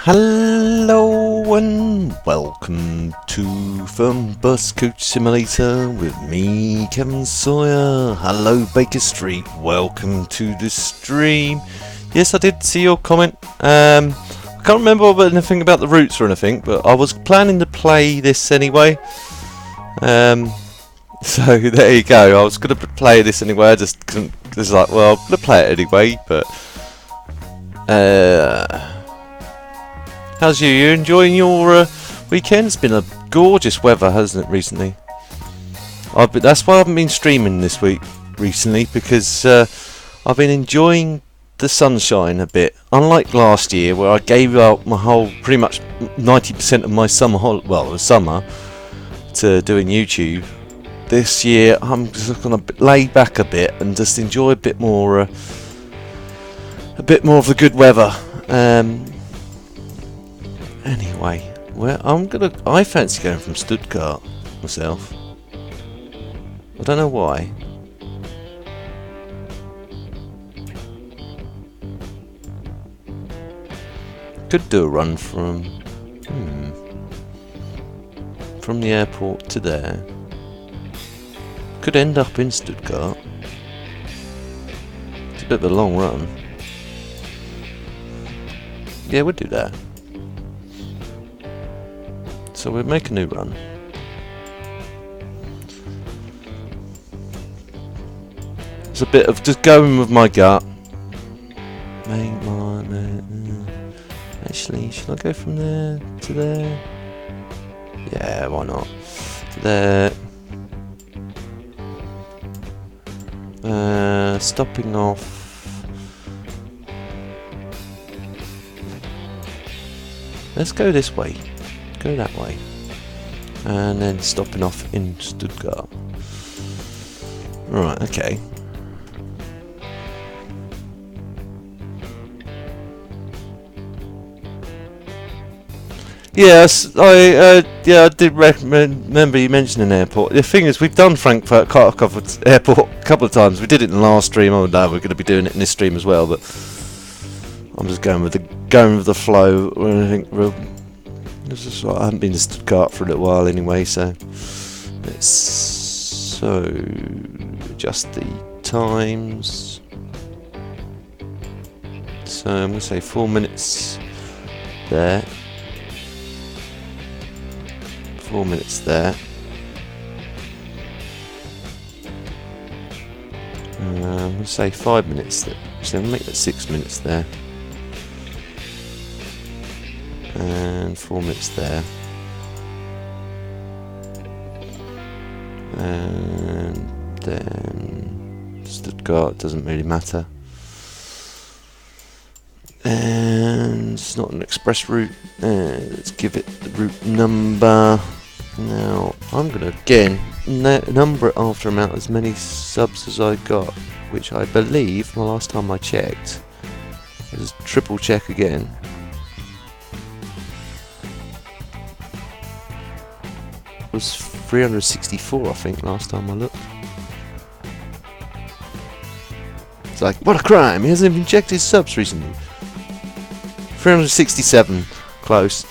Hello and welcome to Fernbus Simulator with me, Kevin Sawyer. Hello Baker Street, welcome to the stream. Yes, I did see your comment. I can't remember anything about the routes or anything, but I was planning to play this anyway. So there you go. I was going to play this anyway. I just couldn't. It's like, well, I'm going to play it anyway, but how's you? You enjoying your weekend? It's been a gorgeous weather, hasn't it, recently? That's why I haven't been streaming this week recently, because I've been enjoying the sunshine a bit. Unlike last year, where I gave out my whole, pretty much 90% of my summer to doing YouTube. This year, I'm just gonna lay back a bit and just enjoy a bit more of the good weather. Anyway, I fancy going from Stuttgart myself. I don't know why. Could do a run from the airport to there. Could end up in Stuttgart. It's a bit of a long run. Yeah, we'll do that. So we'll make a new run. It's a bit of just going with my gut. Actually, should I go from there to there? Yeah, why not? To there. Stopping off. Let's go this way. Go that way. And then stopping off in Stuttgart. Right, okay. Yes, I did remember you mentioning airport. The thing is, we've done Frankfurt Airport a couple of times. We did it in the last stream. Oh no, we're going to be doing it in this stream as well. But I'm just going with the flow. I think I haven't been to Stuttgart for a little while anyway, so let's adjust the times. So I'm going to say 4 minutes there. 4 minutes there. I'm going to say 5 minutes there. So I'm going to make that 6 minutes there. And 4 minutes there. And then Stuttgart, doesn't really matter. And it's not an express route. Let's give it the route number. Now I'm gonna again number it after amount as many subs as I got, which I believe the last time I checked. Let's triple check again. It was 364, I think, last time I looked. It's like, what a crime! He hasn't even checked his subs recently. 367, close.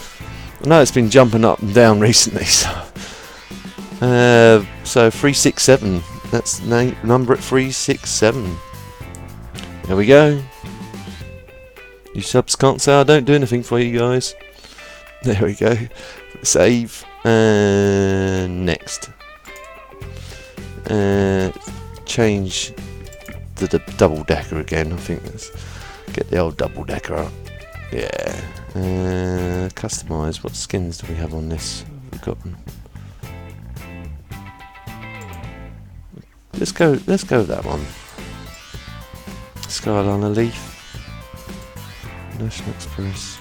I know it's been jumping up and down recently, so 367. That's number at 367. There we go. You subs can't say I don't do anything for you guys. There we go. Save and next. Change the double decker again. I think let's get the old double decker up. Yeah. Customize. What skins do we have on this? We've got them. Let's go with that one. Skyliner Leaf. National Express.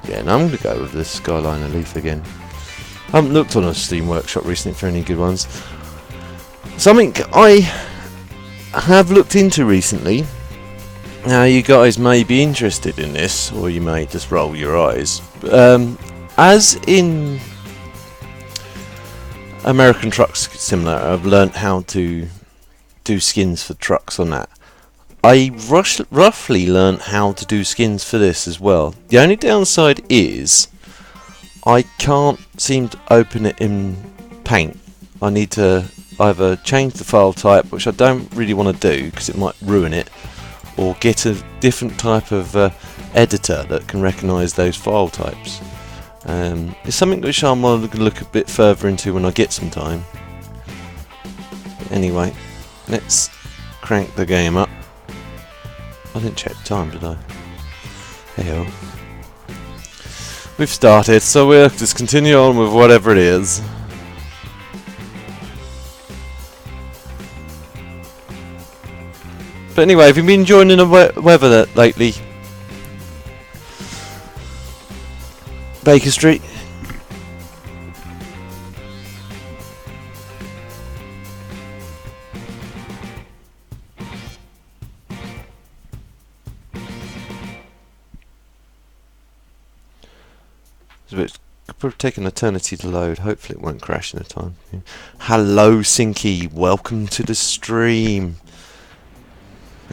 Yeah, no, I'm going to go with the Skyliner Leaf again. I haven't looked on a Steam Workshop recently for any good ones. Something I have looked into recently Now you guys may be interested in this, or you may just roll your eyes. As in American Truck Simulator, I've learnt how to do skins for trucks on that. I roughly learnt how to do skins for this as well. The only downside is I can't seem to open it in Paint. I need to either change the file type, which I don't really want to do because it might ruin it, or get a different type of editor that can recognise those file types. It's something which I'm going to look a bit further into when I get some time. But anyway, let's crank the game up. I didn't check the time, did I? Hey-ho. We've started, so we'll just continue on with whatever it is. But anyway, have you been enjoying the weather lately? Baker Street? It's probably take an eternity to load. Hopefully it won't crash in a time. Hello, Sinky. Welcome to the stream.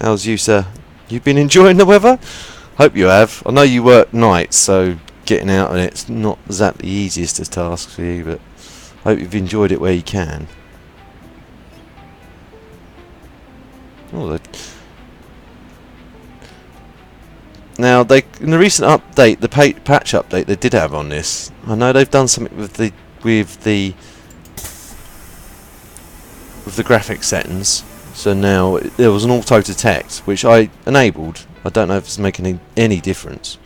How's you, sir? You been enjoying the weather? Hope you have. I know you work nights, so getting out on it's not exactly the easiest of tasks for you, but hope you've enjoyed it where you can. Oh, now, in the recent update, the patch update they did have on this, I know they've done something with the graphic settings. So now there was an auto detect, which I enabled. I don't know if it's making any difference.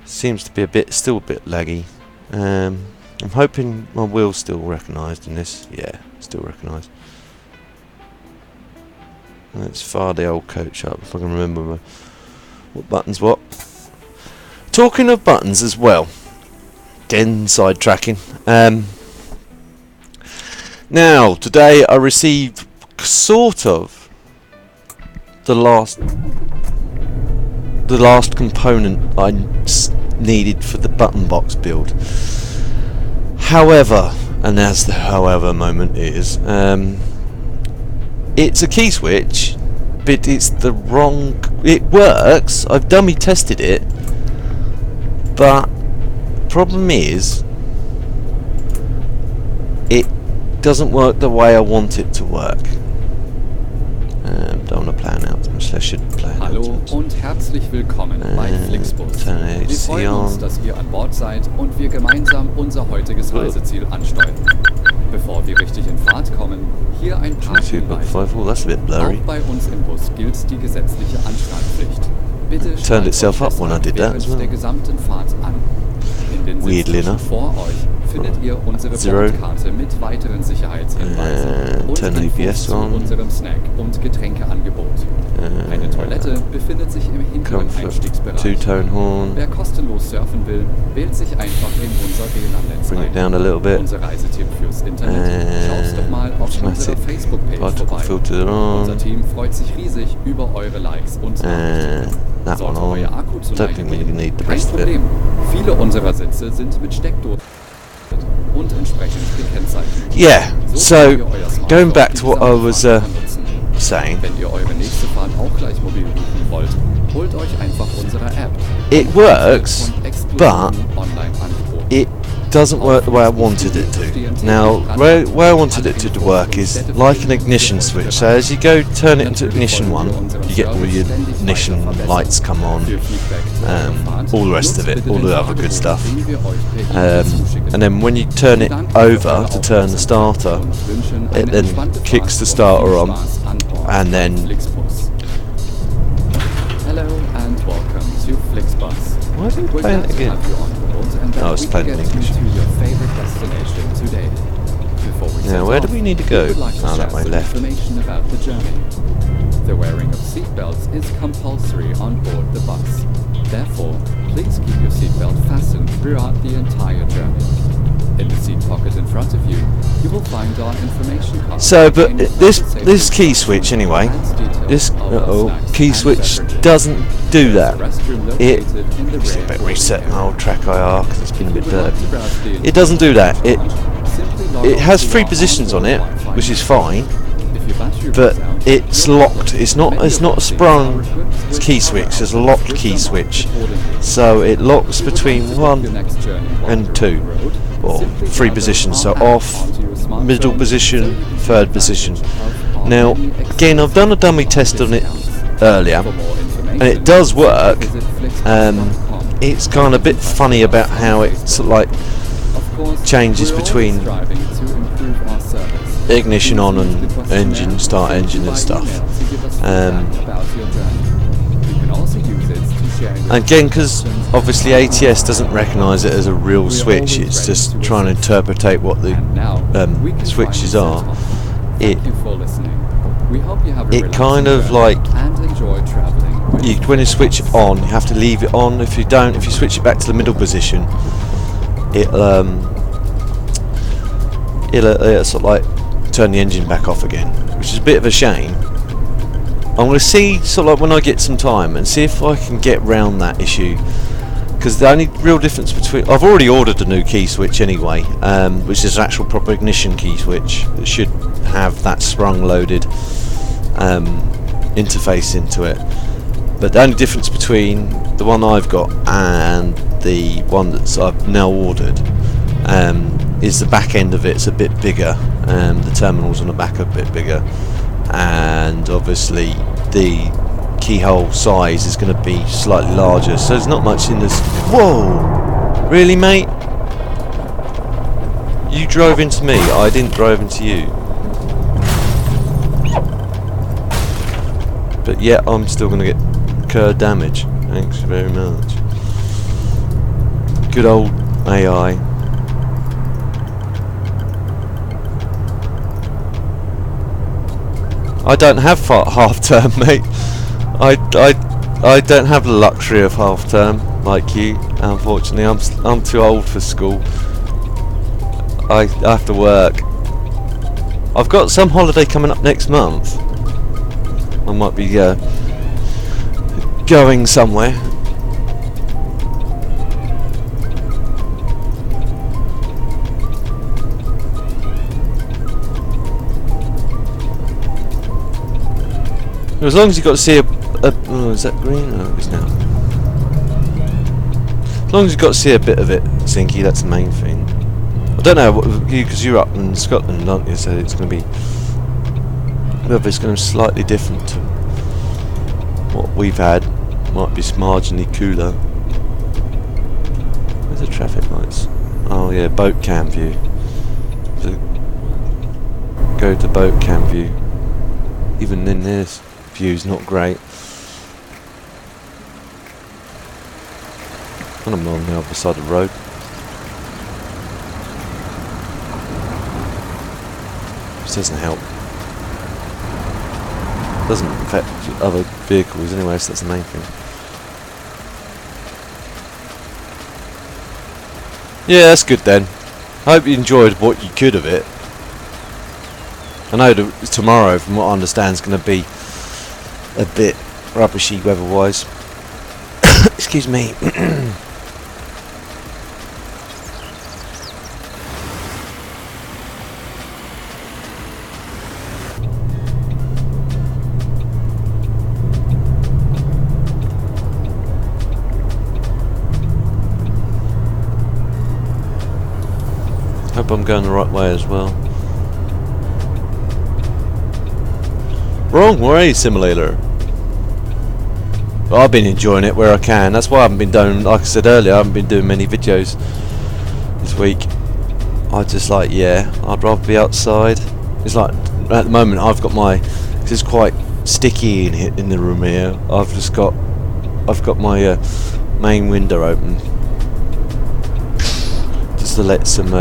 Seems to be still a bit laggy. I'm hoping my wheel's still recognised in this. Yeah, still recognised. Let's fire the old coach up if I can remember what buttons what. Talking of buttons as well. Again, sidetracking. Now, today I received sort of the last component I needed for the button box build. However, and as the however moment is, it's a key switch, but it's the wrong. It works. I've dummy tested it, but problem is it doesn't work the way I want it to work. Don't want to plan out, I should plan out. Hallo und herzlich willkommen bei Flixbus. Wir freuen uns, dass ihr an Bord seid und wir gemeinsam unser heutiges Reiseziel ansteuern. Bevor wir richtig in Fahrt kommen, hier ein paar Hinweise. Auch bei uns im Bus gilt die gesetzliche Anschnallpflicht. Bitte schnallt euch während der gesamten Fahrt an. In den Sitzen vor euch findet ihr unsere Bordkarte mit weiteren Sicherheitshinweisen und Infos zu unserem Snack- und Getränkeangebot. Eine Toilette befindet sich im hinteren Einstiegsbereich. Wer kostenlos surfen will, wählt sich einfach in unser WLAN-Netz ein. Unser Reisetipp fürs Internet. Schaut doch mal auf unserer Facebook-Page vorbei. Unser Team freut sich riesig über eure Likes und Nachrichten. Sollte euer Akku zu Neige gehen, kein Problem. Viele unserer Sitze sind mit Steckdosen und entsprechend gekennzeichnet. Yeah, so going back to what I was saying. Wenn ihr eure nächste Fahrt auch gleich mobil buchen wollt, holt euch einfach unsere App. It works, but it doesn't work the way I wanted it to. Now, where I wanted it to work is like an ignition switch. So as you go turn it into ignition 1, you get all your ignition lights come on, all the rest of it, all the other good stuff. And then when you turn it over to turn the starter, it then kicks the starter on, and then... Hello and welcome to Flixbus. Why isn't it playing it again? Oh, it's playing in English. Now, where do we need to go? Oh, that way, left. About the journey. The wearing of seatbelts is compulsory on board the bus. Therefore, please keep your seatbelt fastened throughout the entire journey. In the seat pocket in front of you, you will find our information card. So, but this key switch, anyway, this key switch doesn't do that. It better reset my old track IR because it's been a bit dirty. It doesn't do that. It has 3 positions on it, which is fine, but it's locked. It's not a sprung key switch. It's a locked key switch, so it locks between 1 and 2 or 3 positions. So off, middle position, 3rd position. Now, again, I've done a dummy test on it earlier, and it does work. It's kind of a bit funny about how it sort of like changes between ignition on and engine, start engine and stuff. Again, because obviously ATS doesn't recognise it as a real switch, it's just trying to interpretate what the switches are. It kind of like, when you switch it on, you have to leave it on. If you switch it back to the middle position, it'll sort of like turn the engine back off again, which is a bit of a shame. I'm going to see sort of like when I get some time and see if I can get round that issue, because the only real difference between, I've already ordered a new key switch anyway, which is an actual proper ignition key switch that should have that sprung loaded interface into it. But the only difference between the one I've got and the one that I've now ordered is the back end of it's a bit bigger, the terminals on the back are a bit bigger, and obviously the keyhole size is going to be slightly larger, so there's not much in this. Whoa! Really, mate? You drove into me, I didn't drive into you. But yeah, I'm still going to get curb damage. Thanks very much. Good old AI. I don't have half term, mate. I don't have the luxury of half term like you. Unfortunately, I'm too old for school. I have to work. I've got some holiday coming up next month. I might be going somewhere. As long as you got to see oh, is that green? No, it's now. As long as you got to see a bit of it, Sinky, that's the main thing. I don't know, because you're up in Scotland, aren't you? So it's going to be, whether it's going to be slightly different to what we've had. Might be marginally cooler. Where's the traffic lights? Oh yeah, boat cam view. So go to boat cam view. Even then, this view's not great. And I'm on the other side of the road. Which doesn't help. Doesn't affect other vehicles anyway, so that's the main thing. Yeah, that's good then. I hope you enjoyed what you could of it. I know tomorrow, from what I understand, is going to be a bit rubbishy weather-wise. Excuse me. Hope I'm going the right way as well. Wrong way, Simulator. Well, I've been enjoying it where I can. That's why I haven't been doing, like I said earlier, I haven't been doing many videos this week. I just like, yeah, I'd rather be outside. It's like, at the moment I've got my, cause it's quite sticky in the room here. I've got my main window open just to let some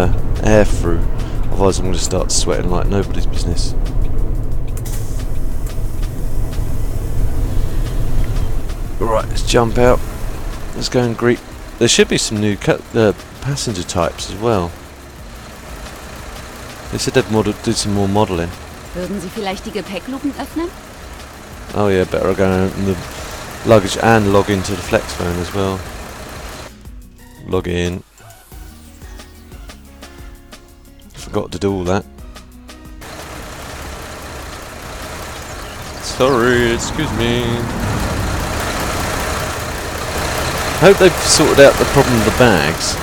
air through. Otherwise I'm going to start sweating like nobody's business. Right, let's jump out. Let's go and greet. There should be some new passenger types as well. They said they'd do some more modelling. Würden Sie vielleicht die Gepäckluken öffnen? Oh yeah, better go and open the luggage and log into the flex phone as well. Log in. Forgot to do all that. Sorry, excuse me. Hope they've sorted out the problem with the bags.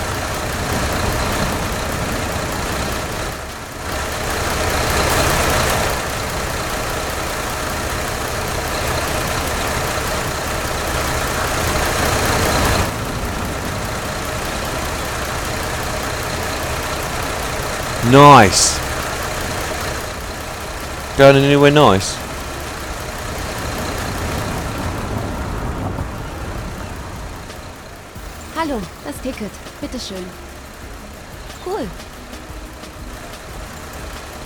Nice. Going anywhere nice? Hallo, das Ticket. Bitteschön. Cool.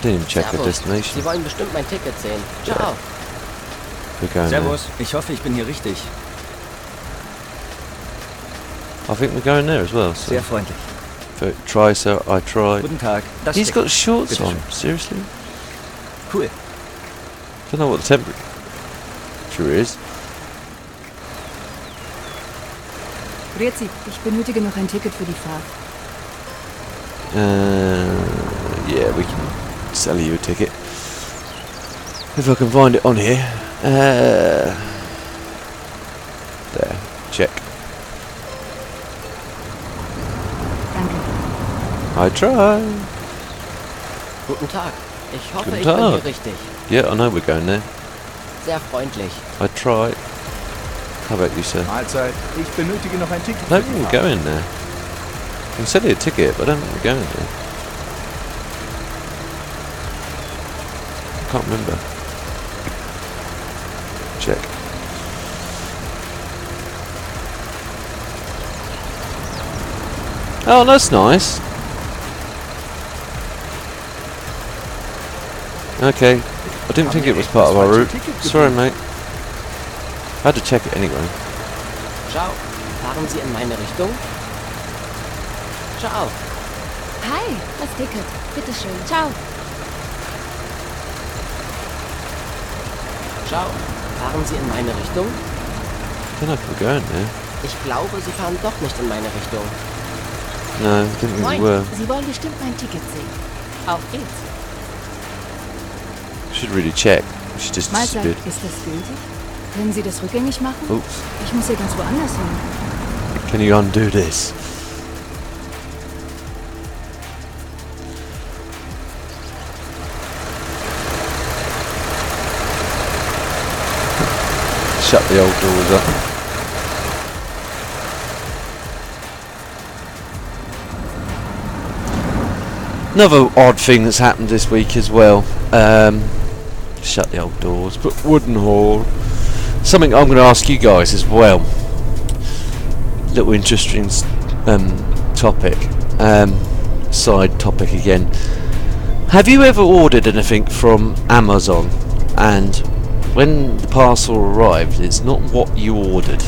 Didn't even check the Servus. destination. Sie wollen bestimmt mein Ticket sehen. Ciao. We're going there. Servus, ich hoffe, ich bin hier richtig. I think we're going there as well. So. Sehr freundlich. Try, sir. I tried. Guten Tag. Das He's Ticket. got shorts Bitte on. schön. Seriously? Cool. Don't know what the temperature is. Grüezi, ich benötige noch ein Ticket für die Fahrt. Yeah, we can sell you a ticket if I can find it on here. There, check. Danke. I try. Guten Tag. Ich hoffe, Guten ich bin Tag. hier richtig. Yeah, I know we're going there. Sehr freundlich. I tried. How about you, sir? Mahlzeit. Ich benötige noch ein Ticket. I don't think we're going there. I can sell you a ticket, but I don't think we're going there. I can't remember. Check. Oh, that's nice. Okay. I didn't think it was part of our route. Sorry, mate. I had to check it anyway. Ciao. Fahren Sie in meine Richtung? Ciao. Hi, das Ticket. Bitteschön. Ciao. Ciao. Fahren Sie in meine Richtung? I don't know if we're going there. Ich glaube, Sie fahren doch nicht in meine Richtung. No, I didn't think we Moin, were. Sie wollen bestimmt mein Ticket sehen. Auf geht's. Should really check. She just Mahlzeit, disappeared. ist das gültig? Können Sie das rückgängig machen? Oops. Ich muss hier ganz woanders hin. Can you undo this? Shut the old doors up. Another odd thing that's happened this week as well. Shut the old doors, but wooden hall. Something I'm going to ask you guys as well. Little interesting topic. Side topic again. Have you ever ordered anything from Amazon and when the parcel arrived, it's not what you ordered?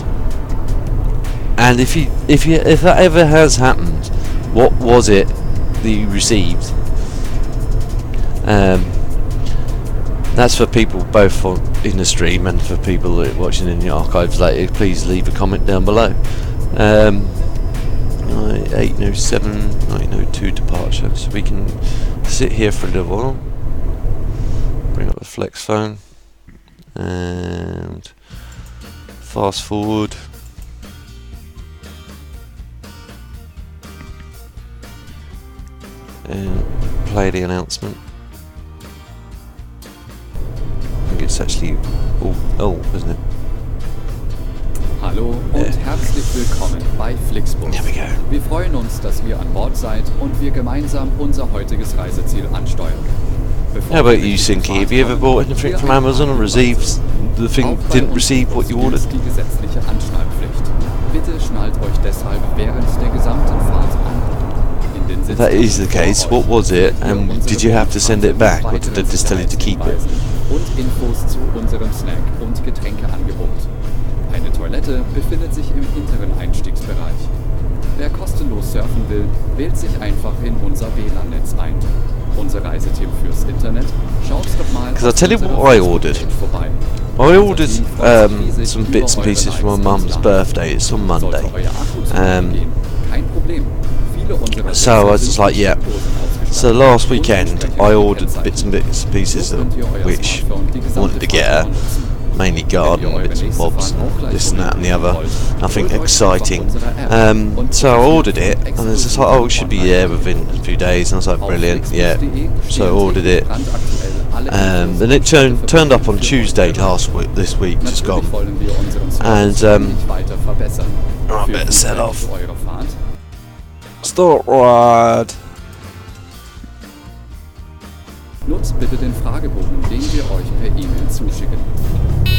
And if that ever has happened, what was it that you received? That's for people both in the stream and for people that are watching in the archives later. Please leave a comment down below. 8:07, 9:02 departure. So we can sit here for a little while. Bring up the flex phone and fast forward. And play the announcement. I think it's actually isn't it? Hallo und herzlich willkommen bei Flixbus. There we go. Wir freuen uns, dass ihr an Bord seid und wir gemeinsam unser heutiges Reiseziel ansteuern. How about you, Sinky? Have you ever bought anything from Amazon and received the thing didn't receive what you ordered? Die gesetzliche Anschnallpflicht. Bitte schnallt euch deshalb während der gesamten Fahrt an. In den If that is the case, what was it, and did you have to send it back, or did they just tell you to keep it? Und Infos zu unserem Snack- und Getränkeangebot. Eine Toilette befindet sich im hinteren Einstiegsbereich. Wer kostenlos surfen will, wählt sich einfach in unser WLAN-Netz ein. Unser Reiseteam fürs Internet, schaut doch mal 'Cause I'll tell you what I ordered. vorbei. I ordered some bits and pieces for my mum's birthday. It's on Monday. So I was just like, yeah. So last weekend I ordered bits and pieces which I wanted to get her. Mainly garden bits and bobs, this and that and the other. Nothing exciting. So I ordered it, and it's just like, oh, it should be there within a few days. And I was like, brilliant, yeah. So I ordered it. Then it turned up on Tuesday this week, just gone. And I better set off. Start ride. Nutzt bitte den Fragebogen, den wir euch per E-Mail zuschicken.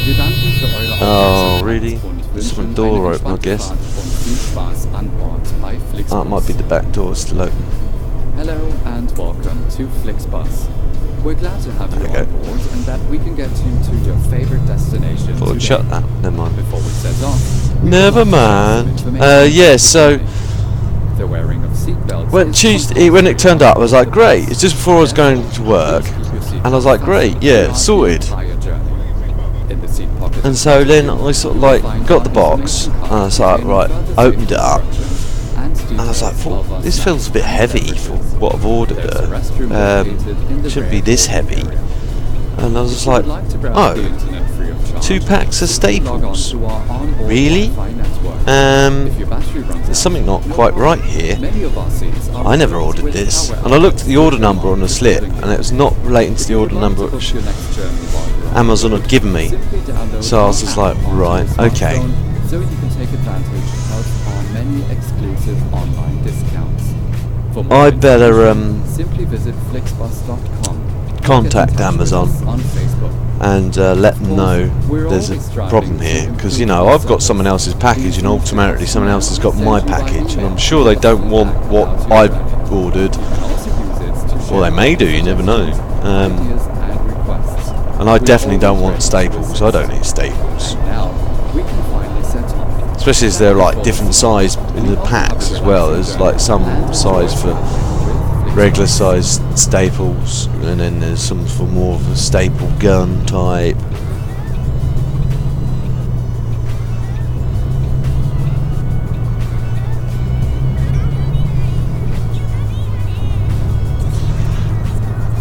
Wir danken für eure Really? und Some wünschen door eine open, I entspannte guess. Fahrt und viel Spaß an Bord bei Flixbus. That might be the back door still open. Hello and welcome to Flixbus. We're glad to have you Okay. on board and that we can get you to your favorite destination Thought I'd today. shut that. Never mind. Before we set off, we Never would like to share some mind. information Yeah, with so you today. The wearing of seatbelts when it turned up, I was like, great. It's just before I was going to work, and I was like, great, yeah, sorted. And so then I sort of like got the box, and I was like, right, opened it up, and I was like, this feels a bit heavy for what I've ordered. Shouldn't be this heavy. And I was just like, oh, 2 packs of staples. Really? There's something not quite right here. I never ordered this. And I looked at the order number on the slip, and it was not relating to the order number which Amazon had given me. So I was just like, right, okay. So you can take advantage of our many exclusive online discounts. For more I better simply visit flixbus.com. contact Amazon on Facebook. and let them know there's a problem here, because, you know, I've got someone else's package and automatically someone else has got my package, and I'm sure they don't want what I've ordered, or they may do, you never know. And I definitely don't want staples. I don't need staples, Now we can finally set off. especially as they're like different size in the packs as well. There's like some size for regular size staples, and then there's some for more of a staple gun type.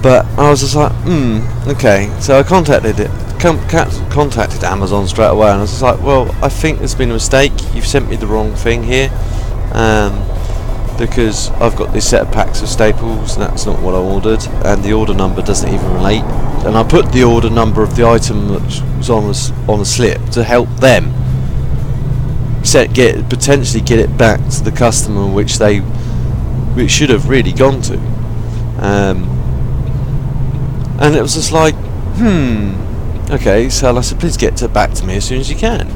But I was just like, okay. So I contacted Amazon straight away, and I was just like, well, I think there's been a mistake. You've sent me the wrong thing here. Because I've got this set of packs of staples and that's not what I ordered, and the order number doesn't even relate. And I put the order number of the item that was on a slip to help them potentially get it back to the customer, which should have really gone to. And it was just like, okay. So I said, please get back to me as soon as you can.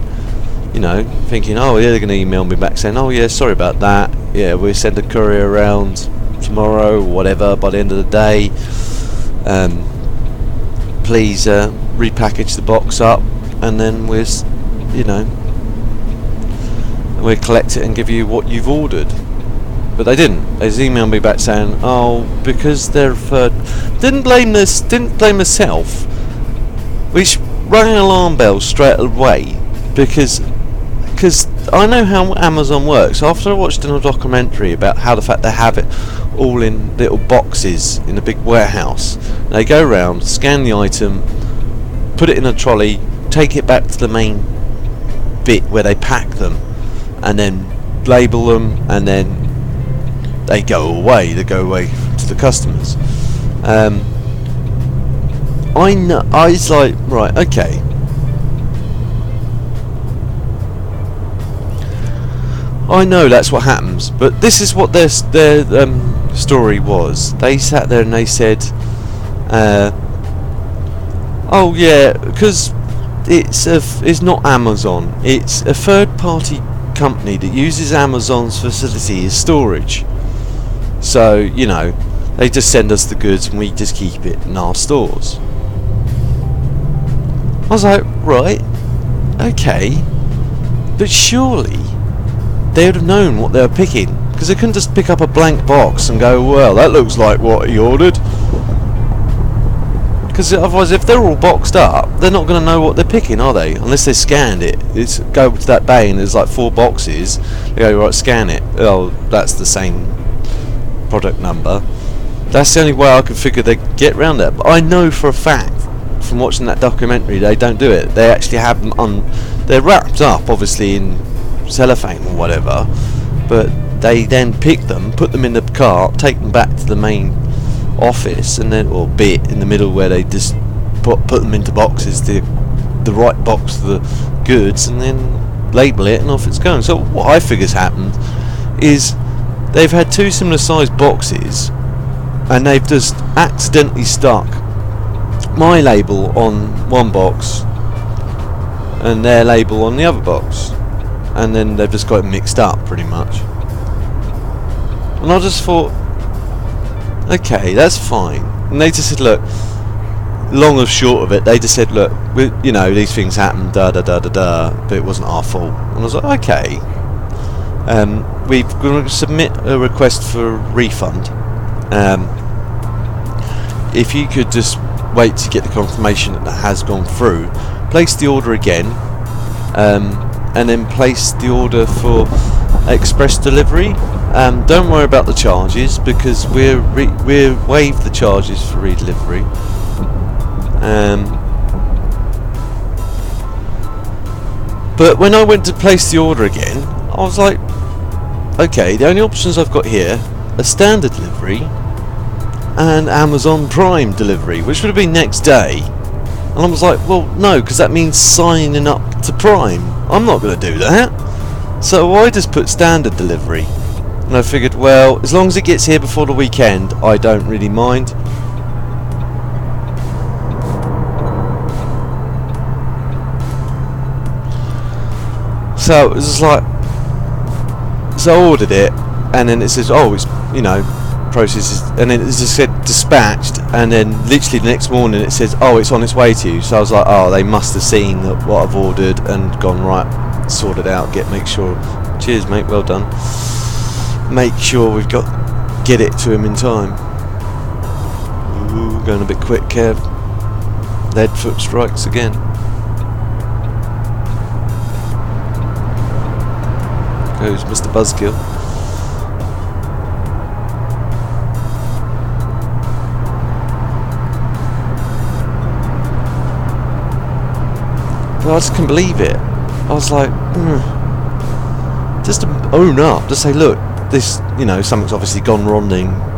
You know, thinking, oh yeah, they're going to email me back saying, oh yeah, sorry about that. Yeah, we'll send a courier around tomorrow or whatever by the end of the day. Please repackage the box up, and then we'll collect it and give you what you've ordered. But they didn't. They just emailed me back saying, oh, because they're didn't blame myself, which rang an alarm bell straight away, because I know how Amazon works. After I watched a documentary about how the fact they have it all in little boxes in a big warehouse, they go around, scan the item, put it in a trolley, take it back to the main bit where they pack them, and then label them, and then they go away to the customers. I was like, right, okay. I know that's what happens, but this is what their story was. They sat there and they said, oh yeah, because it's not Amazon, it's a third-party company that uses Amazon's facility as storage. So, you know, they just send us the goods and we just keep it in our stores. I was like, right, okay, but surely they would have known what they were picking, because they couldn't just pick up a blank box and go, well, that looks like what he ordered. Because otherwise, if they're all boxed up, they're not going to know what they're picking, are they? Unless they scanned it. It's go to that bay and there's like 4 boxes. They go, right, scan it. Oh, that's the same product number. That's the only way I can figure they get around that. But I know for a fact from watching that documentary they don't do it. They actually have them they're wrapped up obviously in cellophane or whatever, but they then pick them, put them in the car, take them back to the main office, and then, or bit in the middle where they just put them into boxes, the right box for the goods, and then label it and off it's going. So what I figure's happened is they've had 2 similar sized boxes and they've just accidentally stuck my label on one box and their label on the other box, and then they've just got it mixed up pretty much. And I just thought, okay, that's fine. And they just said, look, long or short of it, they just said, look, you know, these things happen, da da da da da, but it wasn't our fault. And I was like, okay. We're going to submit a request for a refund. If you could just wait to get the confirmation that has gone through, place the order again, and then place the order for express delivery. Don't worry about the charges because we're waived the charges for redelivery. But when I went to place the order again, I was like, okay, the only options I've got here are standard delivery and Amazon Prime delivery, which would have been next day. And I was like, well, no, because that means signing up to Prime. I'm not going to do that. So I just put standard delivery. And I figured, well, as long as it gets here before the weekend, I don't really mind. So it was just like, so I ordered it, and then it says, oh, it's, you know, processes, and then it just said dispatched, and then literally the next morning it says, oh, it's on its way to you. So I was like, oh, they must have seen that what I've ordered and gone, right, sort it out, make sure, cheers mate, well done, make sure we've get it to him in time. Ooh, going a bit quick, Kev. Lead foot strikes again. Goes Mr. Buzzkill. But I just couldn't believe it. I was like, just to own up, just say, look, this, you know, something's obviously gone wrong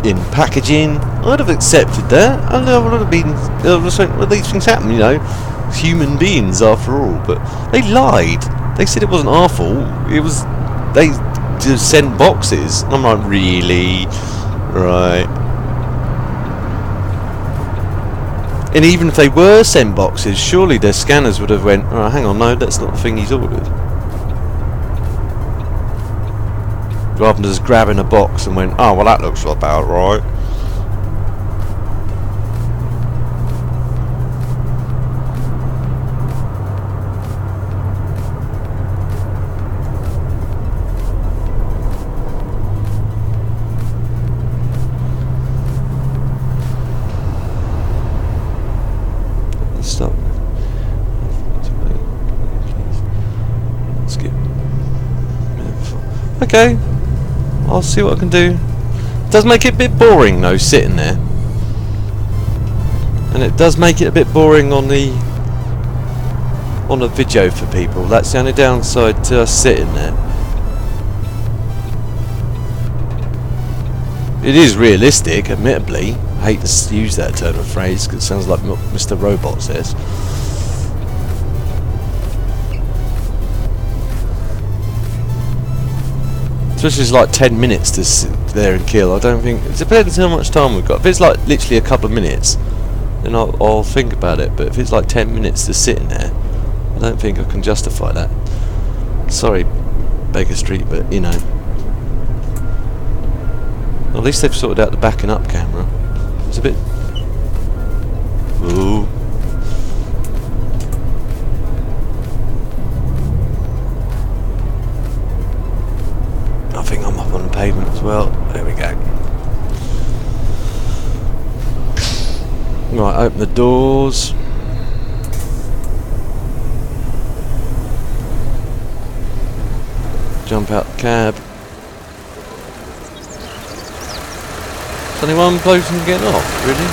in packaging. I'd have accepted that. And I would have been, I would have said, well, these things happen, you know, human beings after all. But they lied. They said it wasn't our fault. It was, they just sent boxes. And I'm like, really? Right. And even if they were sent boxes, surely their scanners would have went, oh, hang on, no, that's not the thing he's ordered. Rather than just grabbing a box and went, oh, well, that looks about right. Stop. Skip. Okay, I'll see what I can do. It does make it a bit boring though, sitting there, and it does make it a bit boring on the video for people. That's the only downside to us sitting there. It is realistic, admittedly. I hate to use that turn of phrase because it sounds like what Mr. Robot says. Especially it's like 10 minutes to sit there and kill. I don't think, it depends how much time we've got. If it's like literally a couple of minutes, then I'll think about it. But if it's like 10 minutes to sit in there, I don't think I can justify that. Sorry, Baker Street, but you know. At least they've sorted out the backing up camera. It's a bit... Ooh. I think I'm up on the pavement as well. There we go. Right, open the doors. Jump out the cab. Is anyone bloke can get off, really?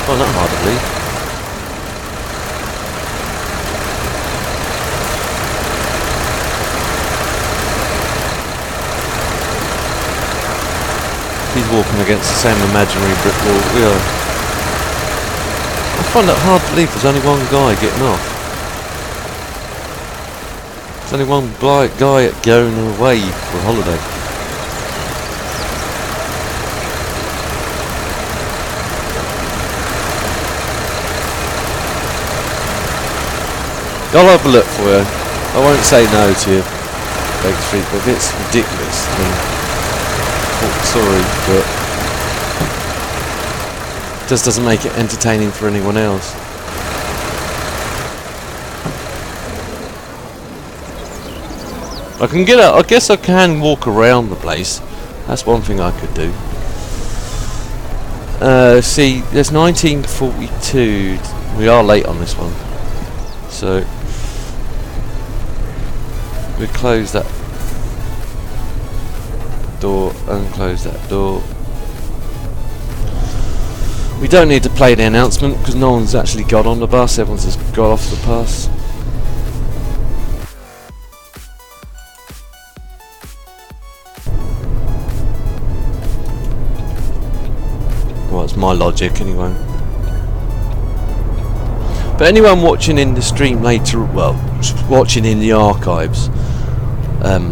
Oh, not hard to believe. He's walking against the same imaginary brick wall we are. I find it hard to believe there's only one guy getting off. There's only one guy going away for a holiday. I'll have a look for you. I won't say no to you, Baker Street, but if it's ridiculous, then sorry, but it just doesn't make it entertaining for anyone else. I can get out. I guess I can walk around the place. That's one thing I could do. See, there's 1942. We are late on this one, so we close that door, unclose that door. We don't need to play the announcement because no one's actually got on the bus. Everyone's just got off the bus. Well, it's my logic anyway. But anyone watching in the stream later, well, watching in the archives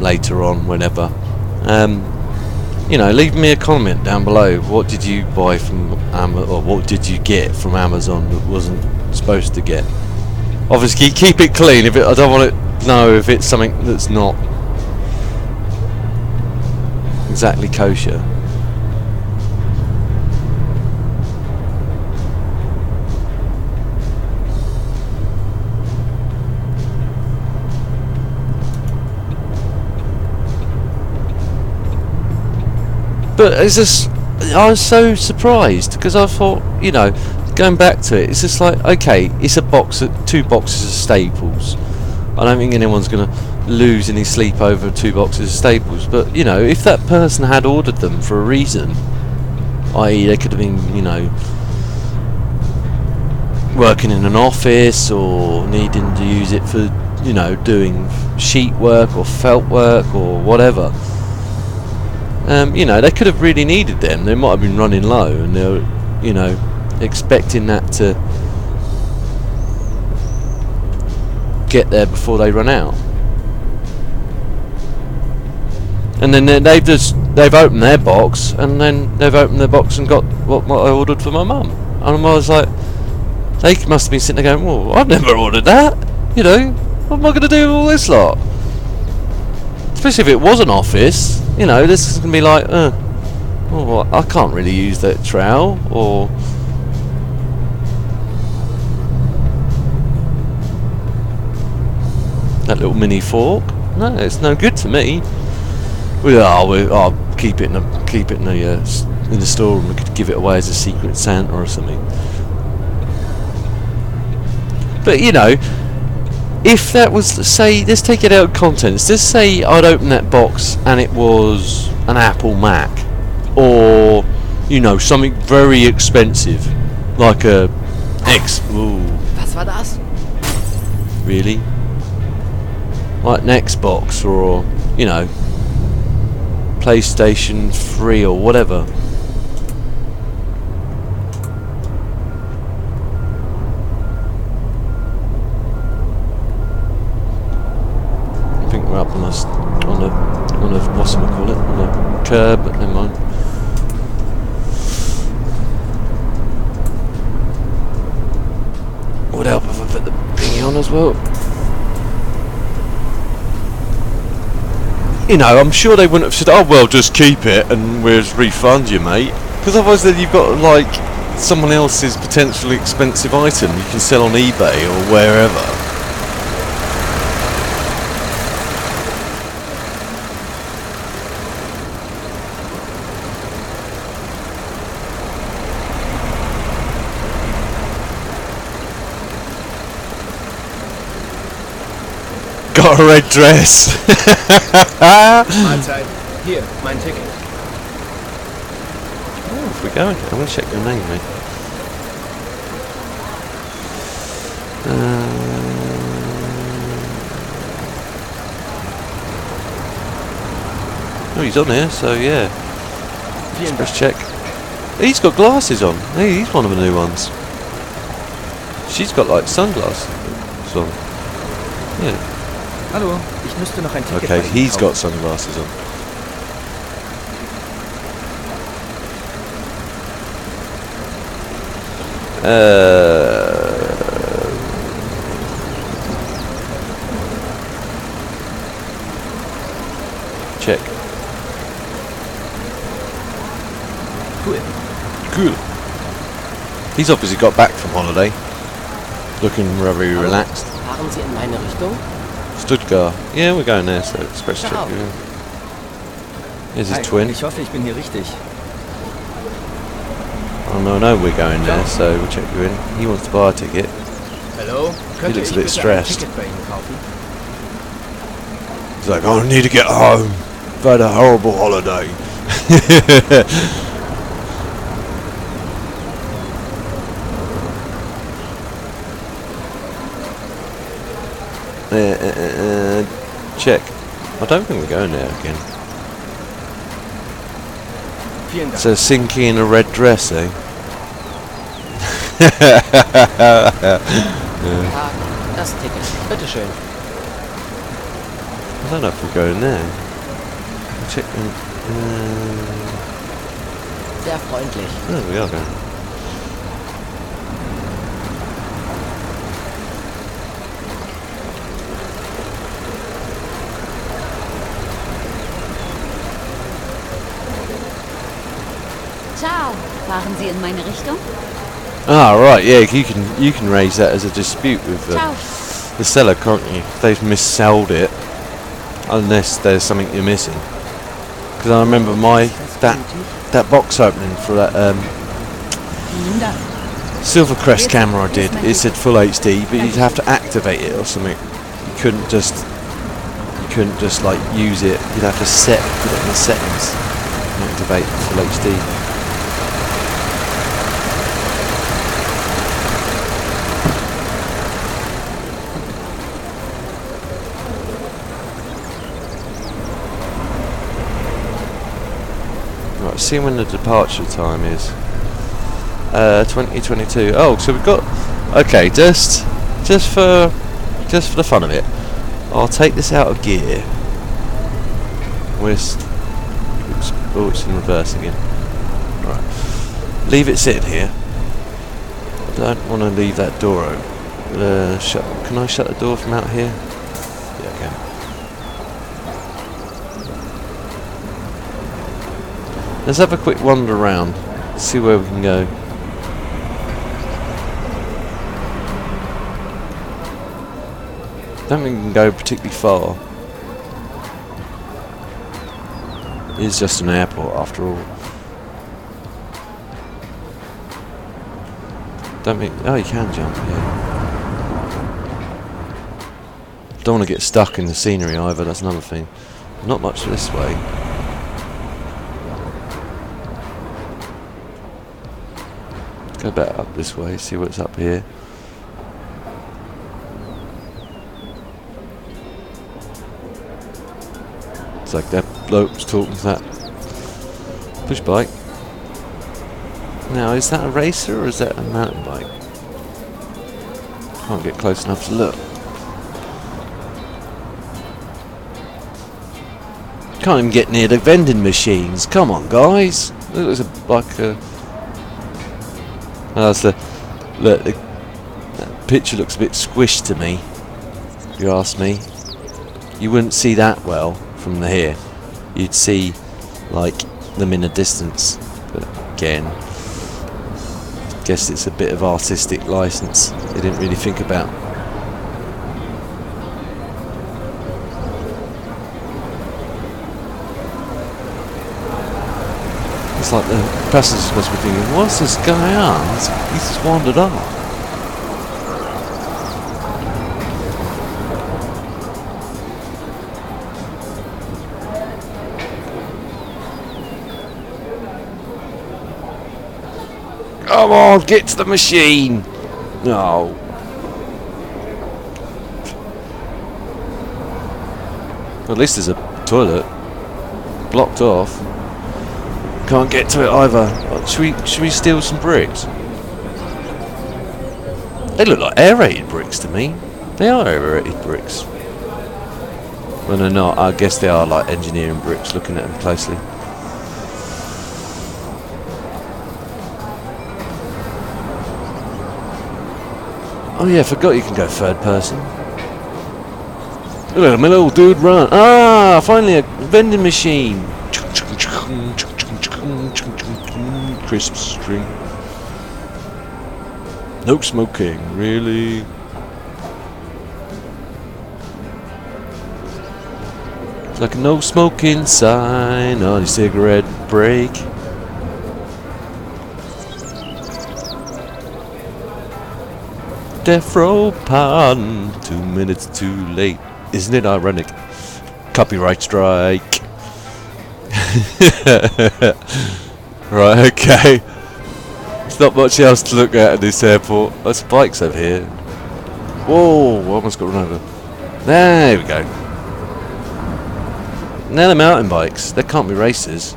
later on, whenever, you know, leave me a comment down below. What did you buy from Amazon, or what did you get from Amazon that wasn't supposed to get? Obviously, keep it clean. If it, I don't want to know if it's something that's not exactly kosher. But it's just, I was so surprised because I thought, you know, going back to it, it's just like, okay, it's a box, 2 boxes of staples. I don't think anyone's going to lose any sleep over 2 boxes of staples. But you know, if that person had ordered them for a reason, i.e., they could have been, you know, working in an office or needing to use it for, you know, doing sheet work or felt work or whatever. You know, they could have really needed them. They might have been running low, and they were, you know, expecting that to get there before they run out. And then they've opened their box, and then they've opened their box and got what I ordered for my mum. And I was like, they must have been sitting there going, "Well, I've never ordered that. You know, what am I going to do with all this lot?" Especially if it was an office. You know, this is going to be like, oh, I can't really use that trowel, or that little mini fork. No, it's no good to me. I'll keep it in the storeroom. We could give it away as a secret Santa or something. But you know, if that was, say, let's take it out of context. Let's say I'd open that box and it was an Apple Mac, or you know, something very expensive, like a Ooh. Was war das? Really? Like an Xbox, or you know, PlayStation 3 or whatever. We're up on a whatchamacallit, on a curb, but never mind. Would help if I put the thingy on as well. You know, I'm sure they wouldn't have said, "Oh well, just keep it and we'll just refund you, mate," because otherwise then you've got like someone else's potentially expensive item you can sell on eBay or wherever. got a red dress. Mahlzeit. Hier, mein Ticket. Off we go. I'm going to check your name, mate. Oh, he's on here, so yeah. Vielen Let's Dank. check. He's got glasses on. Hey, he's one of the new ones. She's got like sunglasses on. Yeah. Hallo, ich müsste noch ein Ticket Okay, bei Ihnen he's kaufen. got sunglasses on. Check. Cool. He's obviously got back from holiday. Looking very relaxed. Fahren Sie in meine Richtung? Stuttgart. Yeah, we're going there, so express check. Ciao. Yeah. Here's his Hi, twin. ich hoffe, ich bin hier richtig. Oh no, we're going there, so we'll check you in. He wants to buy a ticket. Hallo, könnte looks a ich bit bitte stressed. ein Ticket bei Ihnen kaufen? He's like, I need to get home. I've had a horrible holiday. Check. I don't think we're going there again. Vielen Dank. So Sinky in a red dress, eh? Ah, das Ticket. Bitteschön. I don't know if we're going there. Check. Sehr freundlich. Oh, we are going. Ciao. Fahren Sie in meine Richtung? Ah, right. Yeah, you can raise that as a dispute with Ciao. the seller, can't you? If they've missold it, unless there's something you're missing. Because I remember that box opening for that Silvercrest camera I did. It said full HD, but you'd have to activate it or something. You couldn't just like use it. You'd have to put it in the settings, and activate full HD. Right, see when the departure time is. 2022. Oh, so we've got. Okay, just for the fun of it, I'll take this out of gear. Oh, it's in reverse again. Right, leave it sitting here. I don't want to leave that door open. Can I shut the door from out here? Yeah, I can. Let's have a quick wander around, see where we can go. Don't think we can go particularly far. It is just an airport after all. Don't think. Oh, you can jump, yeah. Don't want to get stuck in the scenery either, that's another thing. Not much this way. Go back up this way, see what's up here. It's like that bloke was talking to that push bike. Now, is that a racer or is that a mountain bike? Can't get close enough to look. Can't even get near the vending machines. Come on, guys. It looks like a. Oh, that's look, that picture looks a bit squished to me, if you ask me. You wouldn't see that well from here. You'd see, like, them in a distance. But again, I guess it's a bit of artistic license they didn't really think about. It's like the passengers must be thinking, what's this guy on? He's just wandered off. Come on, get to the machine. No. Well, at least there's a toilet. Blocked off. Can't get to it either. Should we steal some bricks? They look like aerated bricks to me. They are aerated bricks. Well, they're not. I guess they are like engineering bricks, looking at them closely. Oh yeah, I forgot you can go third person. Look at my little dude run. Ah, finally a vending machine. Crisp string. No smoking, really? It's like a no smoking sign on your cigarette break. Death row pardon, 2 minutes too late. Isn't it ironic? Copyright strike. Right, okay. There's not much else to look at this airport. There's bikes over here. Whoa, I almost got run over. There we go. Now they're mountain bikes. They can't be racers.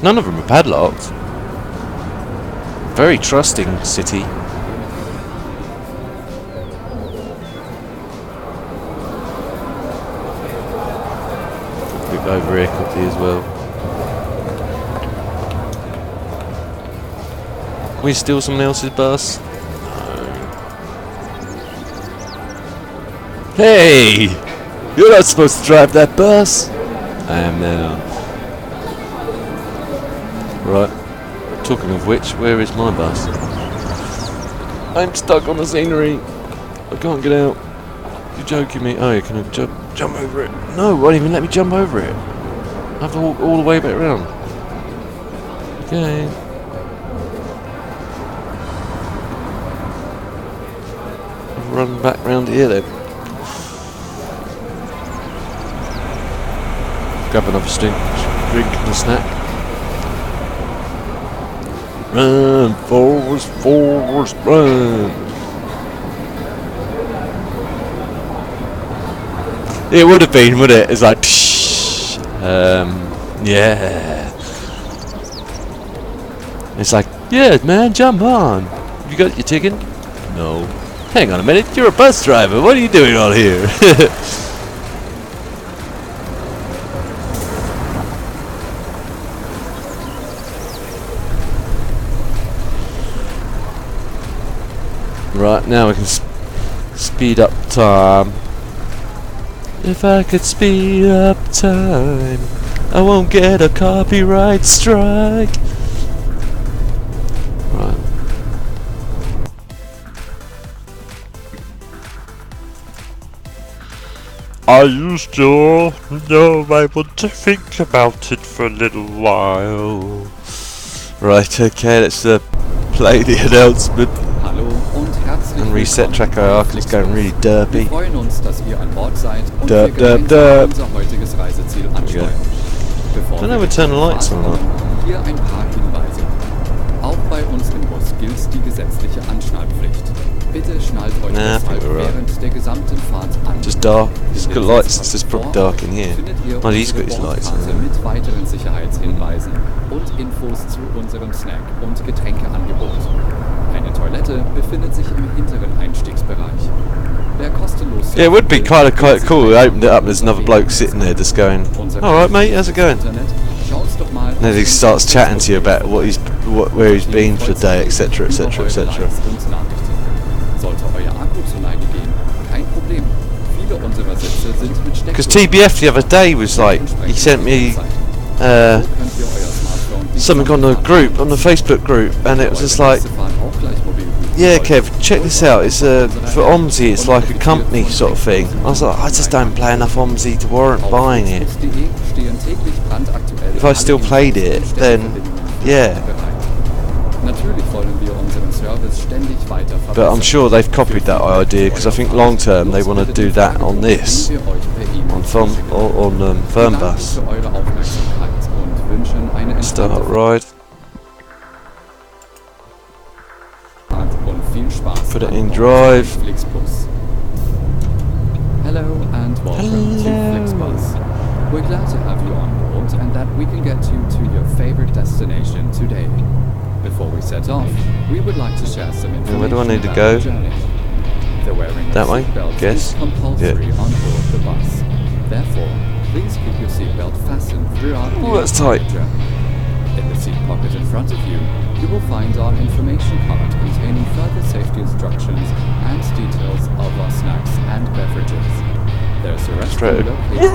None of them are padlocked. Very trusting city. Look over here quickly as well. Can we steal someone else's bus? No. Hey! You're not supposed to drive that bus! I am now. Right. Talking of which, where is my bus? I'm stuck on the scenery. I can't get out. You're joking me. Oh, you can jump over it. No, won't even let me jump over it. I have to walk all the way back around. Okay. I'll run back round here then. Grab another drink and a snack. Run, forwards, forwards, run. It would have been, wouldn't it? It's like, yeah. It's like, yeah, man, jump on. You got your ticket? No. Hang on a minute, you're a bus driver. What are you doing on here? Right, now we can speed up time. If I could speed up time, I won't get a copyright strike. Right. Are you sure? No, I want to think about it for a little while. Right, okay, let's play the announcement. Hallo und herzlich And reset willkommen track bei our arc is going really derpy. Wir freuen uns, dass ihr an Bord seid und Derp, wir derp, gemeinsam derp. unser heutiges Reiseziel ansteuern. Bevor Don't know wir if we turn the lights on or not. hier ein paar Hinweise. Auch bei uns im Bus gilt die gesetzliche Anschnallpflicht. Bitte schnallt euch Nah, I think deshalb we're right. während der gesamten Fahrt an. Just dark. It's got lights. It's just Vor probably dark in here. findet ihr Oh, he's got his unsere lights Bordkarte on. mit weiteren Sicherheitshinweisen und Infos zu unserem Snack- und Getränkeangebot. Eine Toilette befindet sich im hinteren Einstiegsbereich. Wer kostenlos Yeah, it would be quite cool. We opened it up and there's another bloke sitting there just going, alright mate, how's it going? And then he starts chatting to you about where he's been for the day, etc, etc, etc. Sollte euer Akku zur Neige gehen, kein Problem. Viele unserer Sitze sind mit Because Steckdosen. TBF the other day was like, he sent me So könnt ihr euer Smartphone something on the group, on the Facebook group, and it was just like, yeah Kev, check this out, it's for OMSI, it's like a company sort of thing. I was like, I just don't play enough OMSI to warrant buying it. If I still played it, then yeah. Natürlich wollen wir unseren Service ständig weiter verbessern. But I'm sure they've copied that idea, because I think long term they want to do that on this, on Fernbus. Für eure Aufmerksamkeit und wünschen eine Start entspannte ride. Fahrt und viel Spaß Put it an in Bord drive. von Flixbus. Hello and welcome to Flixbus. We're glad to have you on board and that we can get you to your favorite destination today. Before we set off, we would like to share some information where do I need to about go? the journey. The wearing That of way? seatbelts Guess. is compulsory on board the bus. Therefore, please keep your seatbelt fastened throughout the that's entire tight. journey. In the seat pocket in front of you, you will find our information card containing further safety instructions and details of our snacks and beverages. There's a restroom located in the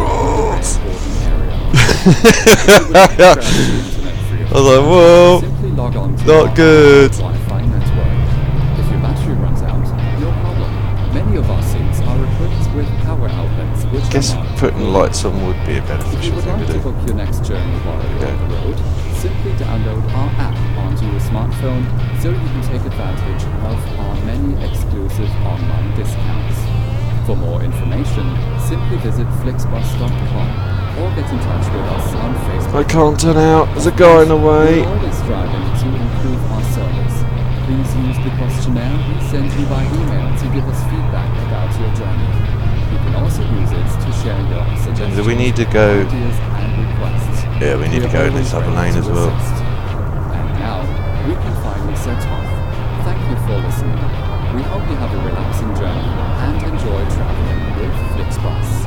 boarding area. If you would like to grab the internet free of I was like, charge, whoa, simply log on to not our good. Wi-Fi network. If your battery runs out, no problem. Many of our seats are equipped with power outlets, which Guess are marked putting below. lights on would be a If you beneficial would thing like to to do. book your next journey while you're on the road, simply download our app onto your smartphone so you can take advantage of our many exclusive online discounts. For more information, simply visit flixbus.com or get in touch with us on Facebook. I can't turn out. There's a guy in the way. We're always striving to improve our service. Please use the questionnaire we send you by email to give us feedback about your journey. You can also use it to share your suggestions, Do we need to go? ideas and requests. Yeah, we need to go in this other lane as well. And now, we can finally set off. Thank you for listening. We hope you have a relaxing journey and enjoy traveling with Flixbus.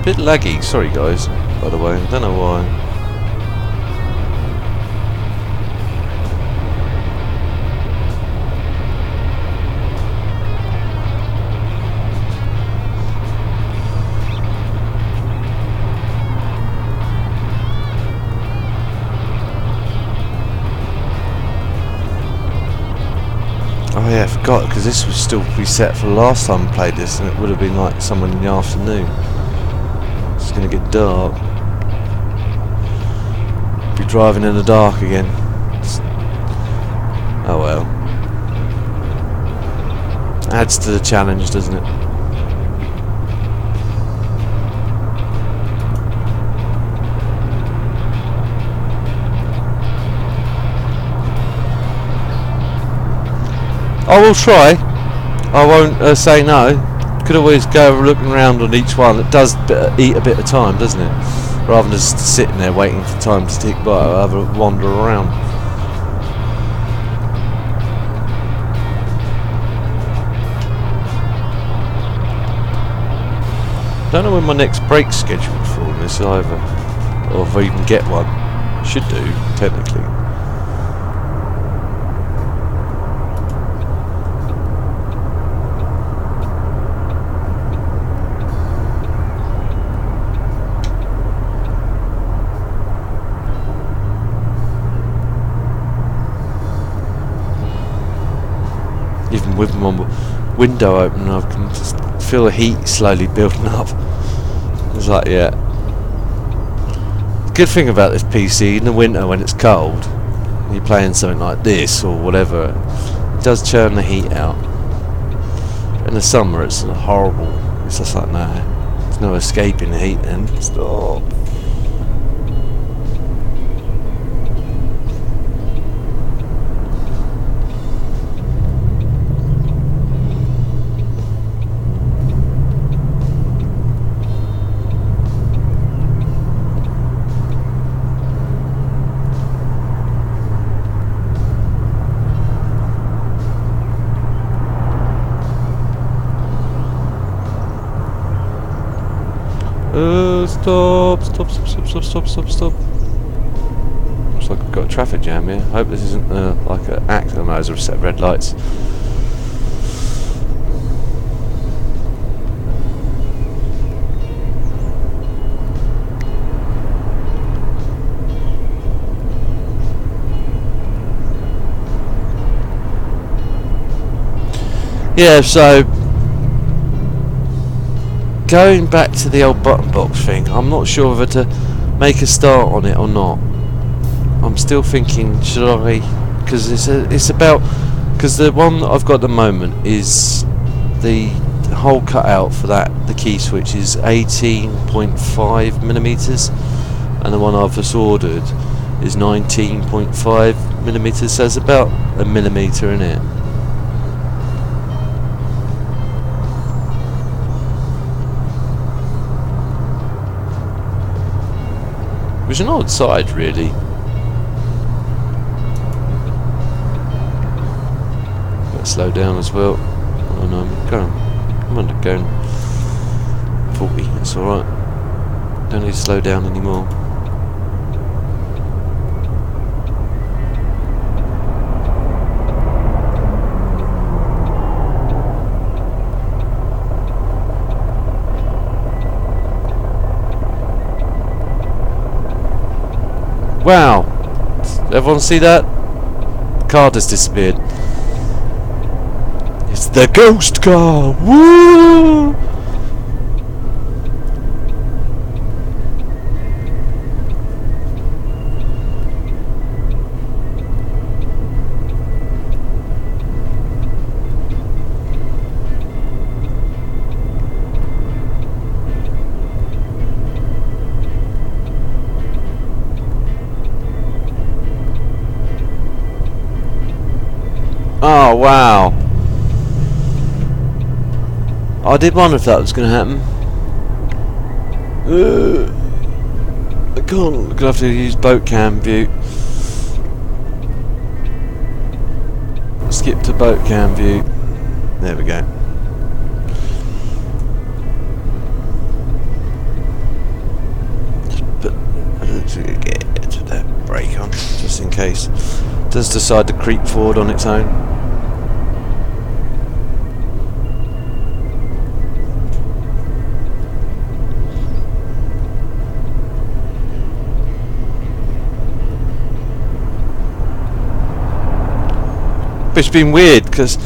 Bit laggy, sorry guys, by the way, I don't know why. Oh yeah, I forgot, because this was still preset for the last time I played this, and it would have been like someone in the afternoon. It's going to get dark. Be driving in the dark again. Oh well. Adds to the challenge, doesn't it? I will try. I won't say no. Could always go looking around on each one. It does eat a bit of time, doesn't it? Rather than just sitting there waiting for time to tick by, I'll have a wander around. Don't know when my next break's scheduled for this either, or if I even get one. Should do, technically. Even with my window open, I can just feel the heat slowly building up. It's like, yeah. The good thing about this PC, in the winter when it's cold, you're playing something like this or whatever, it does churn the heat out. In the summer, it's horrible. It's just like, nah, there's no escaping the heat then. Stop. Stop. Looks like I've got a traffic jam here. I hope this isn't like an accident. Those are set red lights. Yeah, so going back to the old button box thing, I'm not sure whether to make a start on it or not. I'm still thinking, should I? Because it's about, because the one that I've got at the moment is the the hole cut out for that, the key switch, is 18.5 millimeters, and the one I've just ordered is 19.5 millimeters. So it's about a millimeter in it. Which is an odd side, really. Better slow down as well. Oh no, I'm going 40. That's all right. Don't need to slow down anymore. Wow! Everyone see that? The car just disappeared. It's the ghost car! Woo! Oh wow! I did wonder if that was going to happen. I can't. I'm gonna have to use boat cam view. Skip to boat cam view. There we go. But get that brake on, just in case. Does decide to creep forward on its own. It's been weird because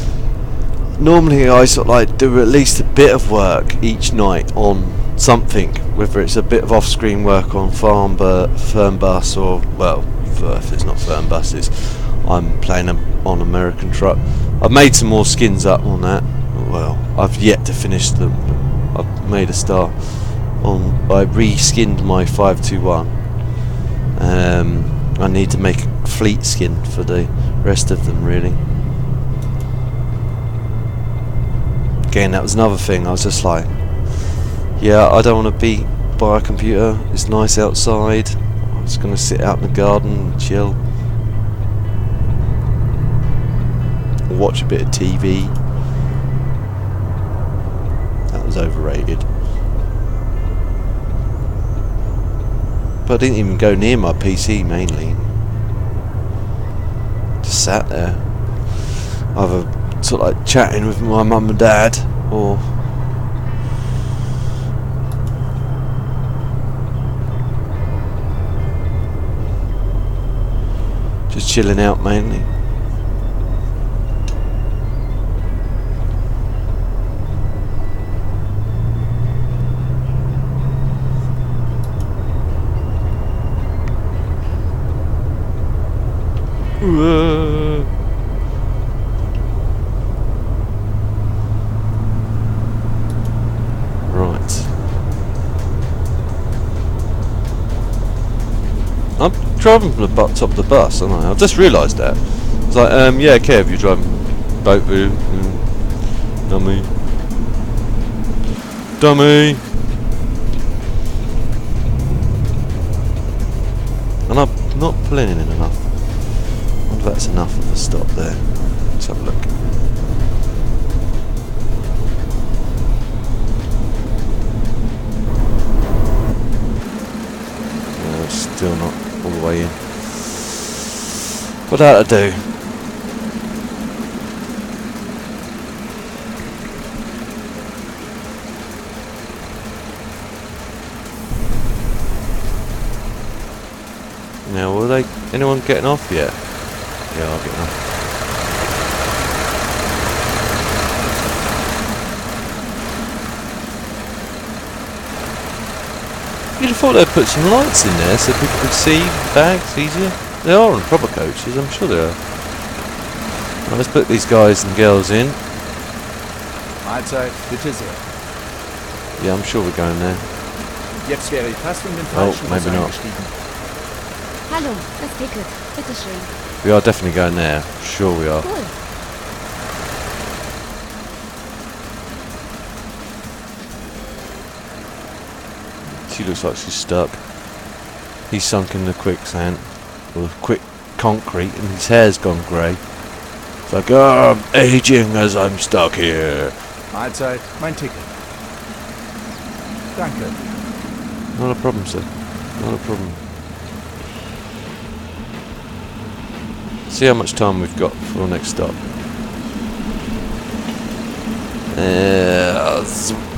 normally I sort of like do at least a bit of work each night on something, whether it's a bit of off-screen work on Fernbus or, well, if it's not Fernbuses, I'm playing on American Truck. I've made some more skins up on that. Well, I've yet to finish them. I've made a start on. I re-skinned my 521. I need to make a fleet skin for the rest of them, really. Again, that was another thing. I was just like, yeah, I don't want to be by a computer. It's nice outside. I'm just going to sit out in the garden and chill. Watch a bit of TV. That was overrated. But I didn't even go near my PC mainly. Just sat there. Either sort of like chatting with my mum and dad, or just chilling out mainly. Right. I'm driving from the top of the bus, aren't I? I've just realised that. It's like, yeah, Kev, you're driving boat view. Dummy. Dummy! And I'm not pulling in enough. I wonder if that's enough of a stop there. Let's have a look. No, still not all the way in. But that'll do. Now, will anyone getting off yet? Yeah, I'll get off. You'd have thought they'd put some lights in there so people could see bags easier. They are on proper coaches, I'm sure they are. Right, let's put these guys and girls in. Mahlzeit, bitte sehr. Yeah, I'm sure we're going there. Jetzt wäre ich fast in den falschen Bus maybe not. eingestiegen. Hallo, das Ticket. Bitteschön. We are definitely going there. Sure we are. Cool. She looks like she's stuck. He's sunk in the quicksand, or quick concrete, and his hair's gone grey. It's like, oh, I'm aging as I'm stuck here. Mahlzeit, mein Ticket. Danke. Not a problem, sir. Not a problem. See how much time we've got for our next stop.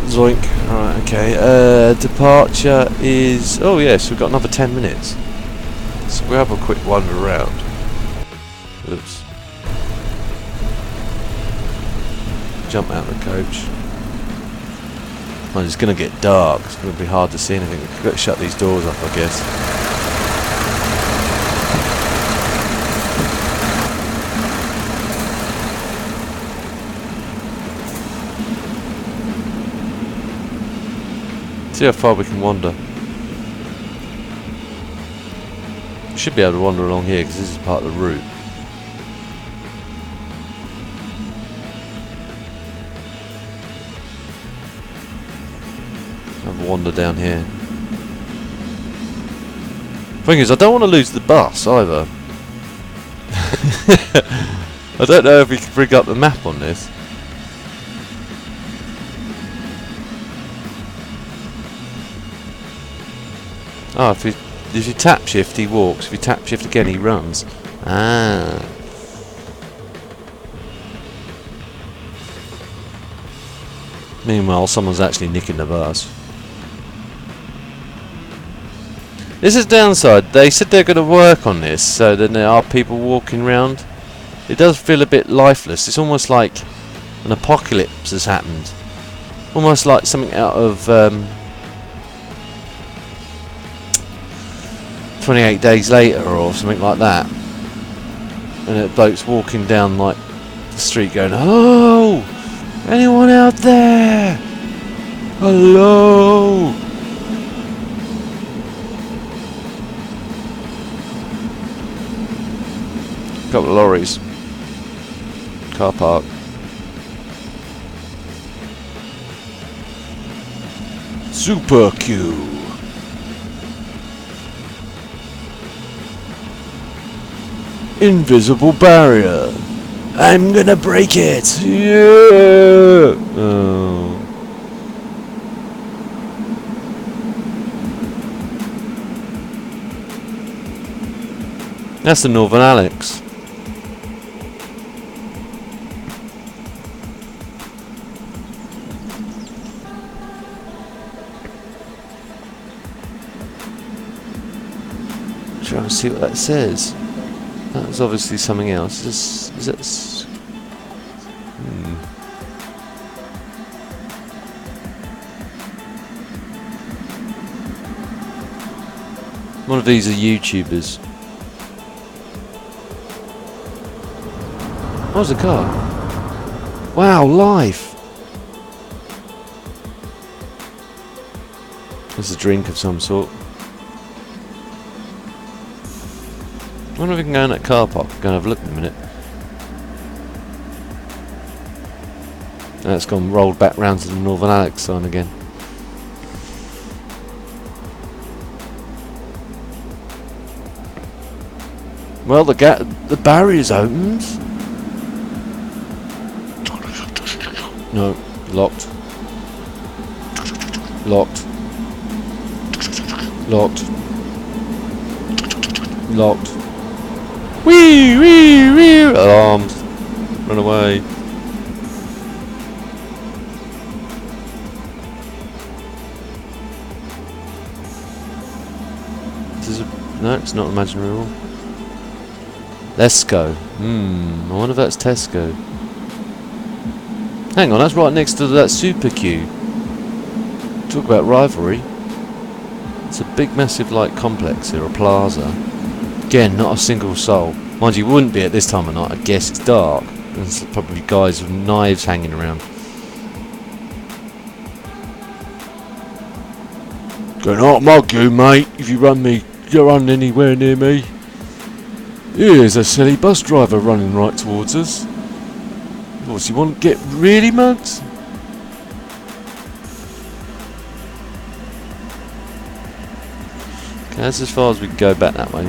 Zoink. Alright, okay. Departure is... Oh yes, we've got another 10 minutes. So we'll have a quick wander around. Oops. Jump out of the coach. Well, it's going to get dark. It's going to be hard to see anything. We've got to shut these doors up, I guess. See how far we can wander. We should be able to wander along here because this is part of the route. Have a wander down here. Thing is, I don't want to lose the bus either. I don't know if we can bring up the map on this. Oh, if you tap shift, he walks. If you tap shift again, he runs. Ah. Meanwhile, someone's actually nicking the bus. This is the downside. They said they're going to work on this, so then there are people walking around. It does feel a bit lifeless. It's almost like an apocalypse has happened. Almost like something out of 28 Days Later or something like that. And a bloke's walking down like the street going, "Oh! Anyone out there? Hello!" Couple of lorries. Car park. Super Q. Invisible barrier. I'm gonna break it. Yeah. Oh. That's the Northern Alex. Trying to see what that says. That was obviously something else. Is that One of these are YouTubers. Oh, there's a car. Wow, life. There's a drink of some sort. I wonder if we can go in that car park. Go and have a look in a minute. That's gone rolled back round to the Northern Alex sign again. Well, the barrier's opened. No, locked. Locked. Locked. Locked. Wee, wee, wee. Alarms. Run away. This is no, it's not imaginary wall. Let's go. I wonder if that's Tesco. Hang on, that's right next to that Super Q. Talk about rivalry. It's a big, massive, like, complex here, a plaza. Again, not a single soul. Mind you, wouldn't be at this time of night. I guess it's dark. There's probably guys with knives hanging around. Gonna mug you, mate, if you run anywhere near me. Here's a silly bus driver running right towards us. What, do you want to get really mugged? Okay, that's as far as we can go back that way.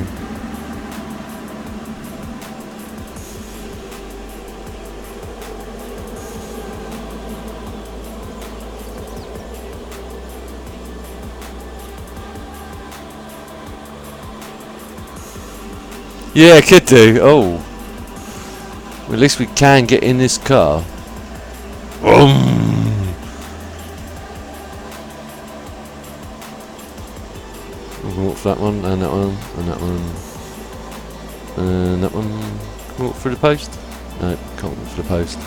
Yeah, could do. Oh. Well, at least we can get in this car. We'll walk for that one, and that one, and that one. And that one. Walk through the post? No, can't walk through the post.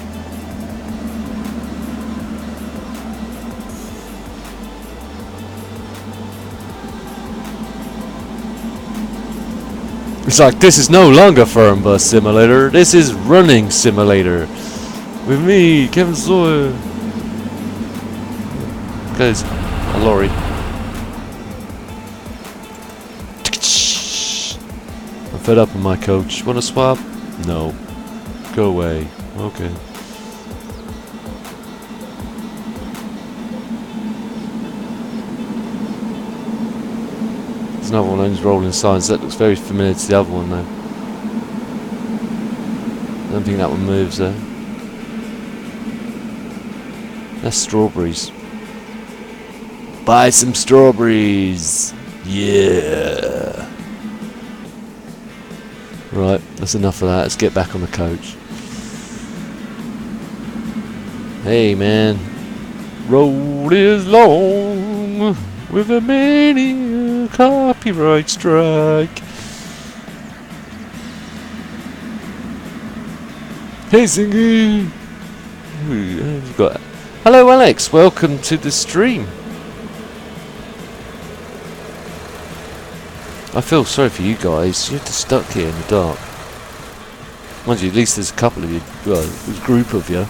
It's like, this is no longer Fernbus Simulator, this is Running Simulator. With me, Kevin Sawyer. Guys, a lorry. I'm fed up on my coach. Wanna swap? No. Go away. Okay. There's another one on those rolling signs. That looks very familiar to the other one though. I don't think that one moves though. That's strawberries. Buy some strawberries. Yeah. Right, that's enough of that. Let's get back on the coach. Hey man. Road is long with a many copyright strike. Hey Zingy! You've got. Hello Alex, welcome to the stream. I feel sorry for you guys. You're just stuck here in the dark. Mind you, at least there's a couple of you. Well, there's a group of you.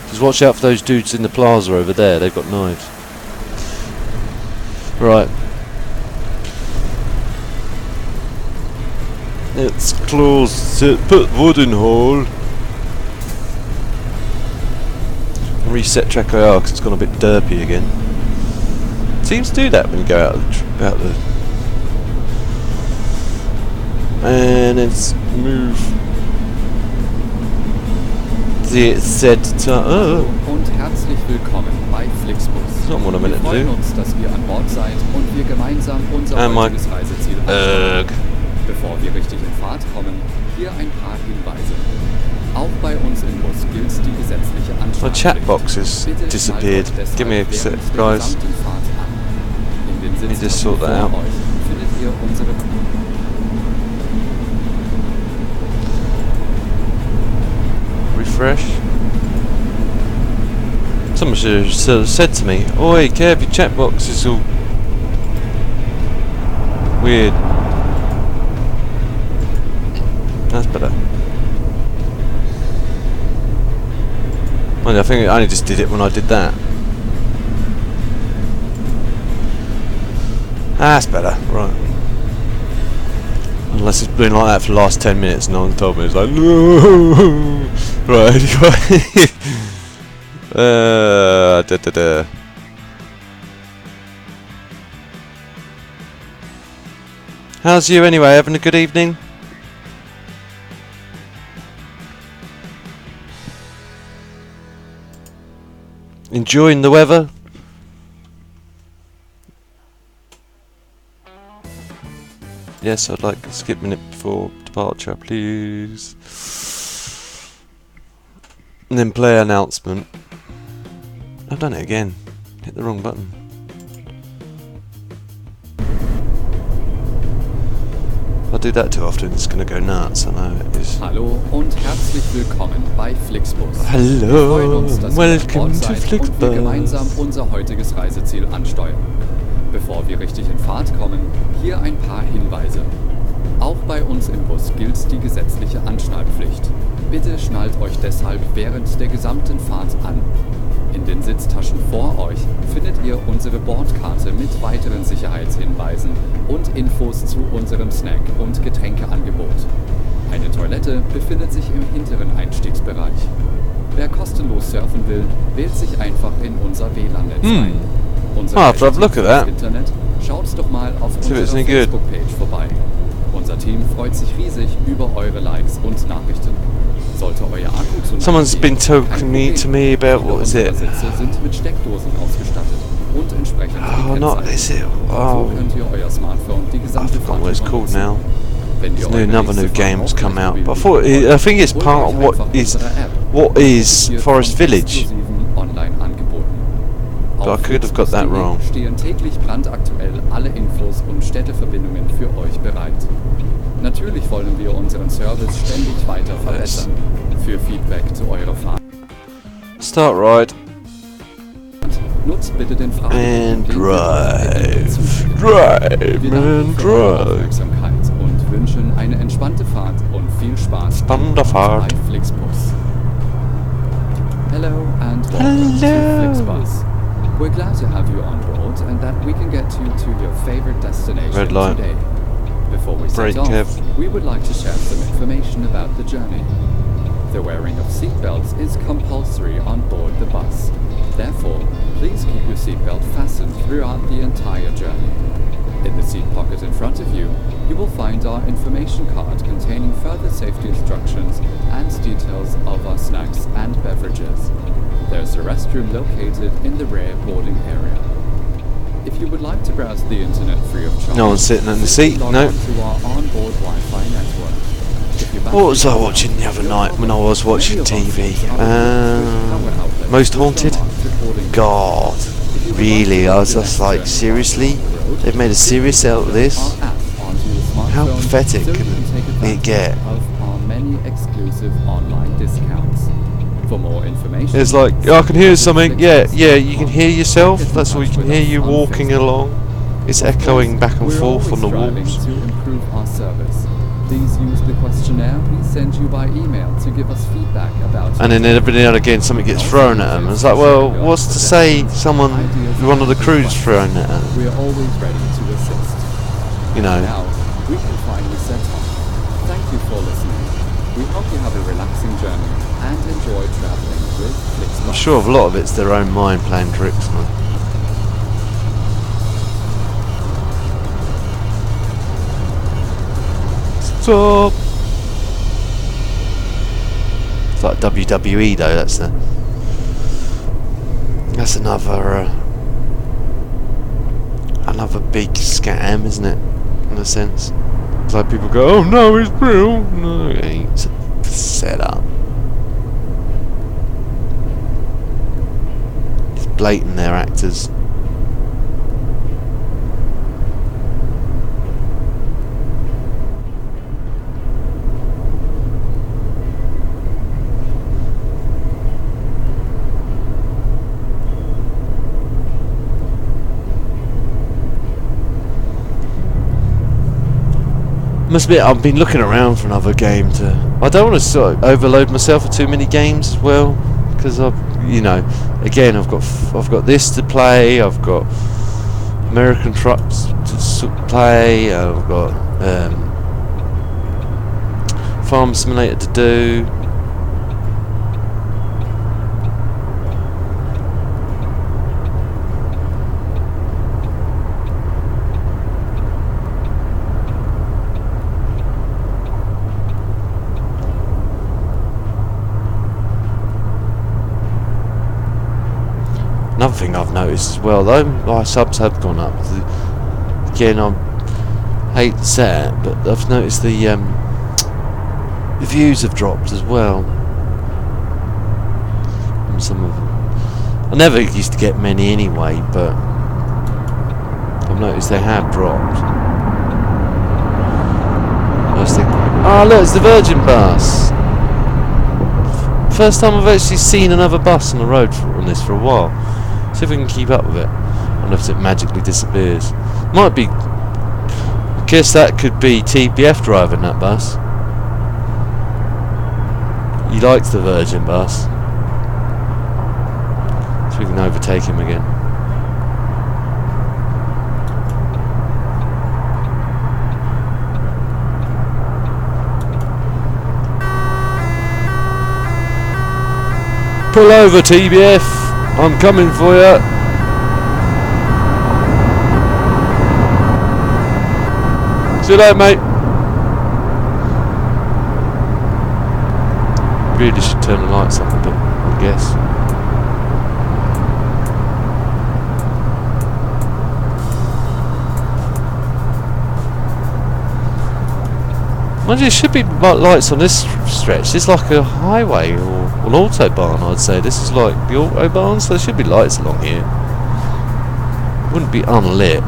Just watch out for those dudes in the plaza over there. They've got knives. Right. It's closed. Put wood in hole. Reset track IR because it's gone a bit derpy again. Seems to do that when you go out of the and it's move. Und herzlich willkommen bei Flixbus. Wir freuen uns, dass ihr an Bord seid und wir gemeinsam unser heutiges Reiseziel anschauen. Bevor wir richtig in Fahrt kommen, hier ein paar Hinweise. Auch bei uns im Bus gilt die gesetzliche Anschauung. My chat box has disappeared. Give me a sec, guys. Let me just sort that out. Findet ihr unsere refresh. Someone should have said to me, "Oi, Kev, your chat box is all weird." That's better. I think I only just did it when I did that. That's better, right. Unless it's been like that for the last 10 minutes and no one told me. It's like, no! Right, anyway. How's you anyway? Having a good evening? Enjoying the weather? Yes, I'd like to skip a minute before departure, please. And then play announcement. I've done it again. Hit the wrong button. If I do that too often, it's going to go nuts. I know it is. Hallo und herzlich willkommen bei Flixbus. Hello, wir freuen uns, dass ihr an welcome Bord to seid Flixbus. und wir gemeinsam unser heutiges Reiseziel ansteuern. Bevor wir richtig in Fahrt kommen, hier ein paar Hinweise. Auch bei uns im Bus gilt die gesetzliche Anschnallpflicht. Bitte schnallt euch deshalb während der gesamten Fahrt an. In den Sitztaschen vor euch findet ihr unsere Bordkarte mit weiteren Sicherheitshinweisen und Infos zu unserem Snack- und Getränkeangebot. Eine Toilette befindet sich im hinteren Einstiegsbereich. Wer kostenlos surfen will, wählt sich einfach in unser WLAN-Netz ein. Unser I'll have a look at that. Internet, schaut doch mal auf See if it's unserer any good. Facebook-Page vorbei. Unser Team freut sich riesig über eure Likes und Nachrichten. Sollte euer Akku zu Someone's been talking to me about, what is it? Sitze sind mit Steckdosen ausgestattet und entsprechend Oh, not this it. So Oh, könnt ihr euer Smartphone die I gesamte forgot what it's Fahrt called nutzen. now. Wenn ihr There's eure another nächste new Fahrt game's auch come gleich out, mobil but I thought buchen I think it's wollt, part holt of euch einfach unsere App. what is Profitiert Forest von Village. exklusiven Online-Angeboten. But I Auf could have got that flixbus.de wrong. stehen täglich brandaktuell alle Infos und Städteverbindungen für euch bereit. Natürlich wollen wir unseren Service ständig weiter verbessern. Für Feedback zu eurer Fahrt Start ride nutzt bitte den Fragebogen. and den wir euch im Ende drive. zugeschickt Drive Wir danken and für eure drive. Aufmerksamkeit und wünschen eine entspannte Fahrt und viel Spaß Spannende Fahrt. bei Flixbus. Hello and welcome to Flixbus. We're glad to have you on board and that we can get you to your favorite destination Red light. today. Before we Brake, set off, Kev. we would like to share some information about the journey. The wearing of seatbelts is compulsory on board the bus. Therefore, please keep your seatbelt fastened throughout the entire journey. In the seat pocket in front of you, you will find our information card containing further safety instructions and details of our snacks and beverages. There's a restroom located in the rear boarding area. If you would like to browse the internet free of charge, No one's sitting in the simply seat, log no. on to our onboard Wi-Fi network. If your What was I battery watching the other is night when I was low, watching many of our TV? phones are equipped with power outlets Most which Haunted? are marked accordingly. God, If you would really? like I to was do just an like, extra seriously? on the road, They've made a series out of this? Our app onto your How smartphone pathetic so you can take it advantage get? of our many exclusive online discounts. For more information, It's like, I can hear something. Yeah, you can hear yourself. That's all you can hear. You walking along. It's echoing back and We're forth on the always striving walls. to improve our service. Please use the questionnaire we send you by email to give us feedback about. And then every now and again something gets thrown at them. It's like, well, what's to say someone, one of the crew's thrown at them? We are always ready to assist. You know. Now we can finally set off. Thank you for listening. We hope you have a relaxing journey and enjoy traveling with Flixbus. I'm sure a lot of it's their own mind playing tricks, man. Stop! It's like WWE though, that's another another big scam, isn't it? In a sense. It's like people go, oh no, it's real. No, it ain't. It's a setup. It's blatant, they're actors. Must admit, I've been looking around for another game to. I don't want to sort of overload myself with too many games as well, because you know, again, I've got this to play. I've got American Trucks to play. I've got Farm Simulator to do. Another thing I've noticed as well, though, my subs have gone up. Again, I hate to say it, but I've noticed the views have dropped as well. And some of them. I never used to get many anyway, but I've noticed they have dropped. I was thinking, oh look, it's the Virgin bus. First time I've actually seen another bus on the road on this for a while. See if we can keep up with it, unless it magically disappears. Might be. I guess that could be TPF driving that bus. He likes the Virgin bus. we can overtake him again. Pull over, TBF. I'm coming for you. See you later, mate. Really should turn the lights up a bit, I guess. Mind you, there should be lights on this stretch. It's like a highway or an autobahn, I'd say. This is like the autobahn, so there should be lights along here. Wouldn't be unlit.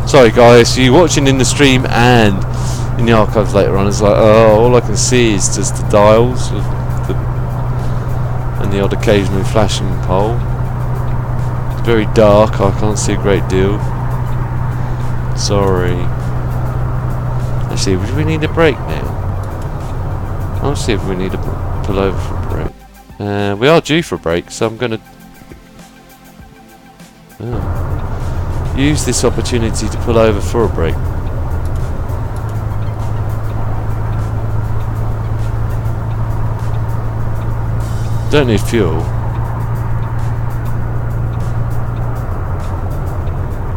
Sorry guys, you're watching in the stream and in the archives later on. It's like, oh, all I can see is just the dials of and the odd occasional flashing pole. It's very dark, I can't see a great deal. Sorry. Let's see, do we need a break now? I'll see if we need to pull over for a break. We are due for a break, so I'm going to use this opportunity to pull over for a break. Don't need fuel.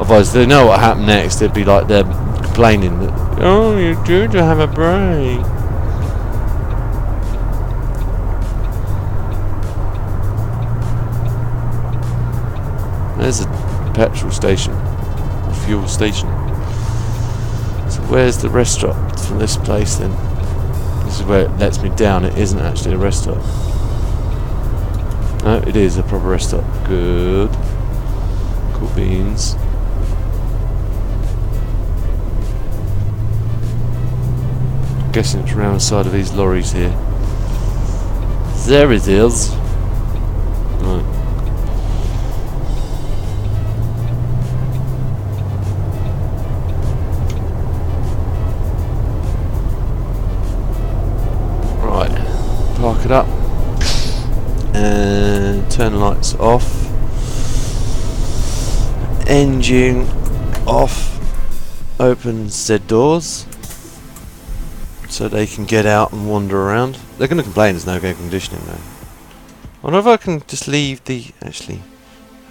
Otherwise, they know what happened next. They'd be like they're complaining that, oh, you're due to have a break. There's a petrol station, a fuel station. So where's the restaurant from this place then? This is where it lets me down. It isn't actually a restaurant. No, it is a proper restaurant. Good. Cool beans. I'm guessing it's around the side of these lorries here. There it is. Right. Right. Park it up. And turn the lights off. Engine off. Open the doors so they can get out and wander around. They're going to complain there's no air conditioning though. I wonder if I can just leave the... Actually,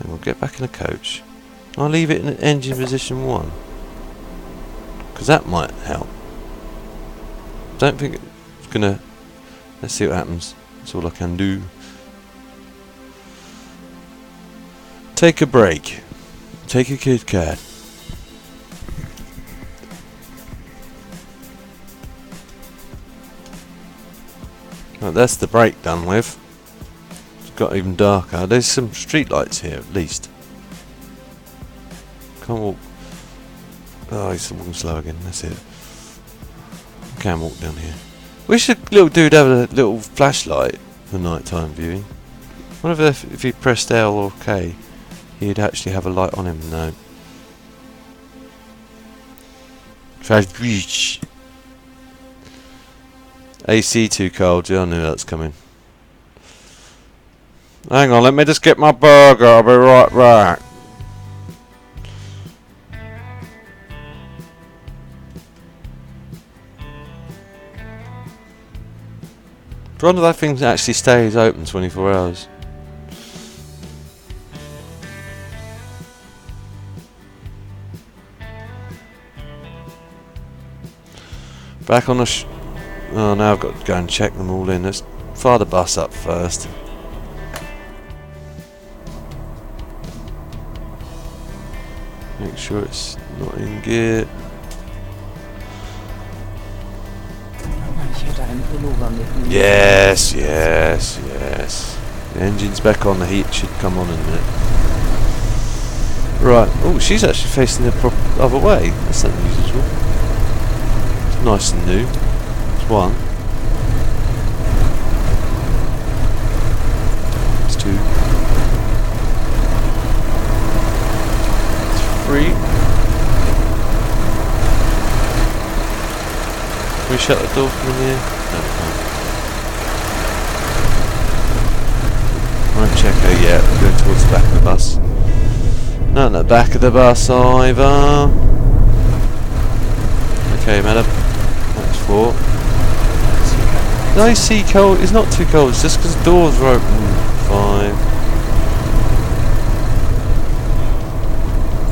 hang on, get back in the coach. I'll leave it in engine position 1. Because that might help. Don't think it's going to... Let's see what happens. That's all I can do. Take a break. Take a Kit Kat. Right, that's the break done with. It's got even darker. There's some street lights here at least. Can't walk. Oh, he's walking slow again. That's it. Can't walk down here. Wish the little dude have a little flashlight for nighttime viewing. I wonder if he pressed L or K, he'd actually have a light on him. No. Flash. AC too cold. Yeah, I knew that's coming. Hang on, let me just get my burger. I'll be right back. I wonder if that thing actually stays open 24 hours. Back on the oh, now I've got to go and check them all in. Let's fire the bus up first. Make sure it's not in gear. Yes, yes, yes. The engine's back on, the heat should come on in a minute. Right, oh, she's actually facing the other way. That's unusual. It's nice and new. It's 1. It's 2. It's 3. Can we shut the door from in here? No, we can't. checker yet. We're going towards the back of the bus. Not in the back of the bus either. Okay, madam. That's 4. Nice sea cold. It's not too cold. It's just because the doors are open. 5.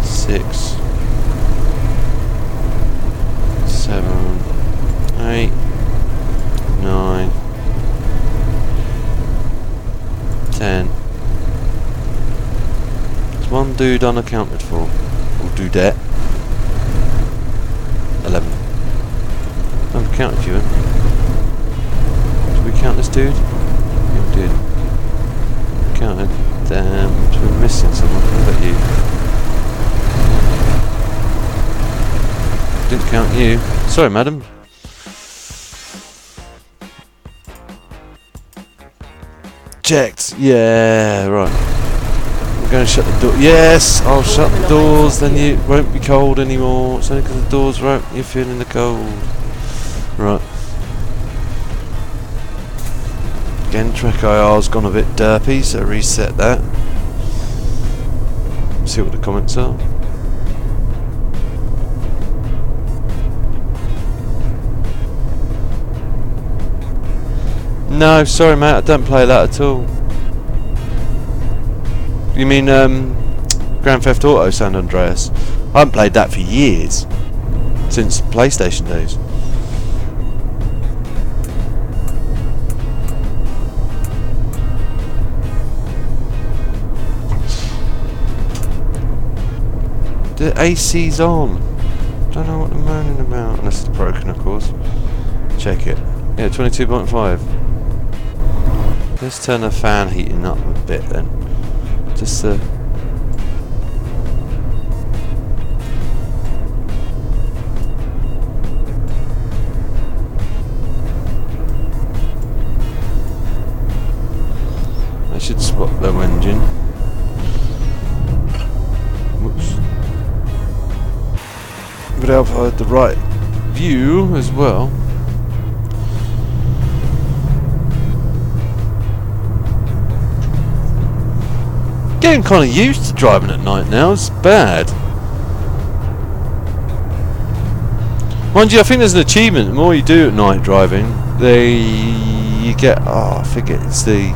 6. 7. 8. 9. 10. There's one dude unaccounted for. Or dudette. 11. I haven't counted you in. Did we count this dude? Yeah, we did. Counted. Damn, we're missing someone. What about you? Didn't count you. Sorry, madam. Checked. Yeah, right. I'm going to shut the door. Yes, I'll shut the doors. Then you won't be cold anymore. It's only because the doors are open you're feeling the cold. Right. Again, track IR's gone a bit derpy, so reset that. See what the comments are. No, sorry mate, I don't play that at all. You mean Grand Theft Auto San Andreas? I haven't played that for years. Since PlayStation days. The AC's on. Don't know what they're moaning about. Unless it's broken, of course. Check it. Yeah, 22.5. Let's turn the fan heating up a bit then. Just I should spot the engine. Whoops. But I've had the right view as well. Getting kind of used to driving at night now. It's bad. Mind you, I think there's an achievement. The more you do at night driving, you get. Oh, I forget. It's the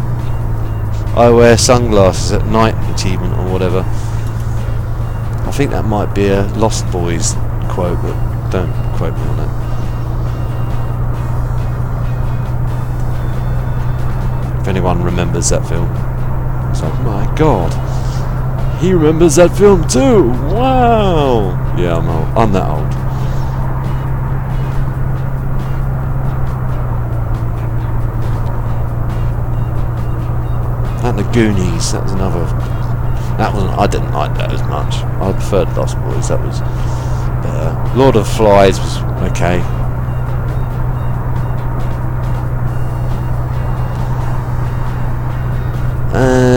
I wear sunglasses at night achievement or whatever. I think that might be a Lost Boys quote, but don't quote me on that. If anyone remembers that film. It's like, my god, he remembers that film too. Wow. Yeah, I'm old. I'm that old. And the Goonies. That was another. That wasn't. I didn't like that as much. I preferred Lost Boys. That was better. Lord of the Flies was okay.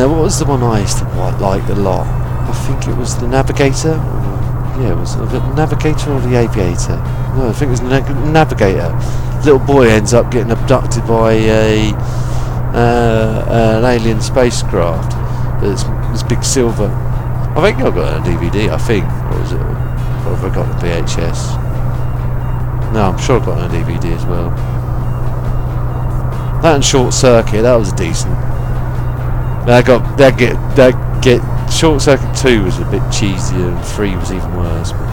What was the one I used to like a lot? I think it was the Navigator. Yeah, it was the Navigator or the Aviator. No, I think it was the Navigator. Little boy ends up getting abducted by an alien spacecraft. It's big silver. I think I got it on DVD. I think, or was it? Or have I got the VHS? No, I'm sure I got it on DVD as well. That and Short Circuit. That was decent. That Short Circuit 2 was a bit cheesier and 3 was even worse, but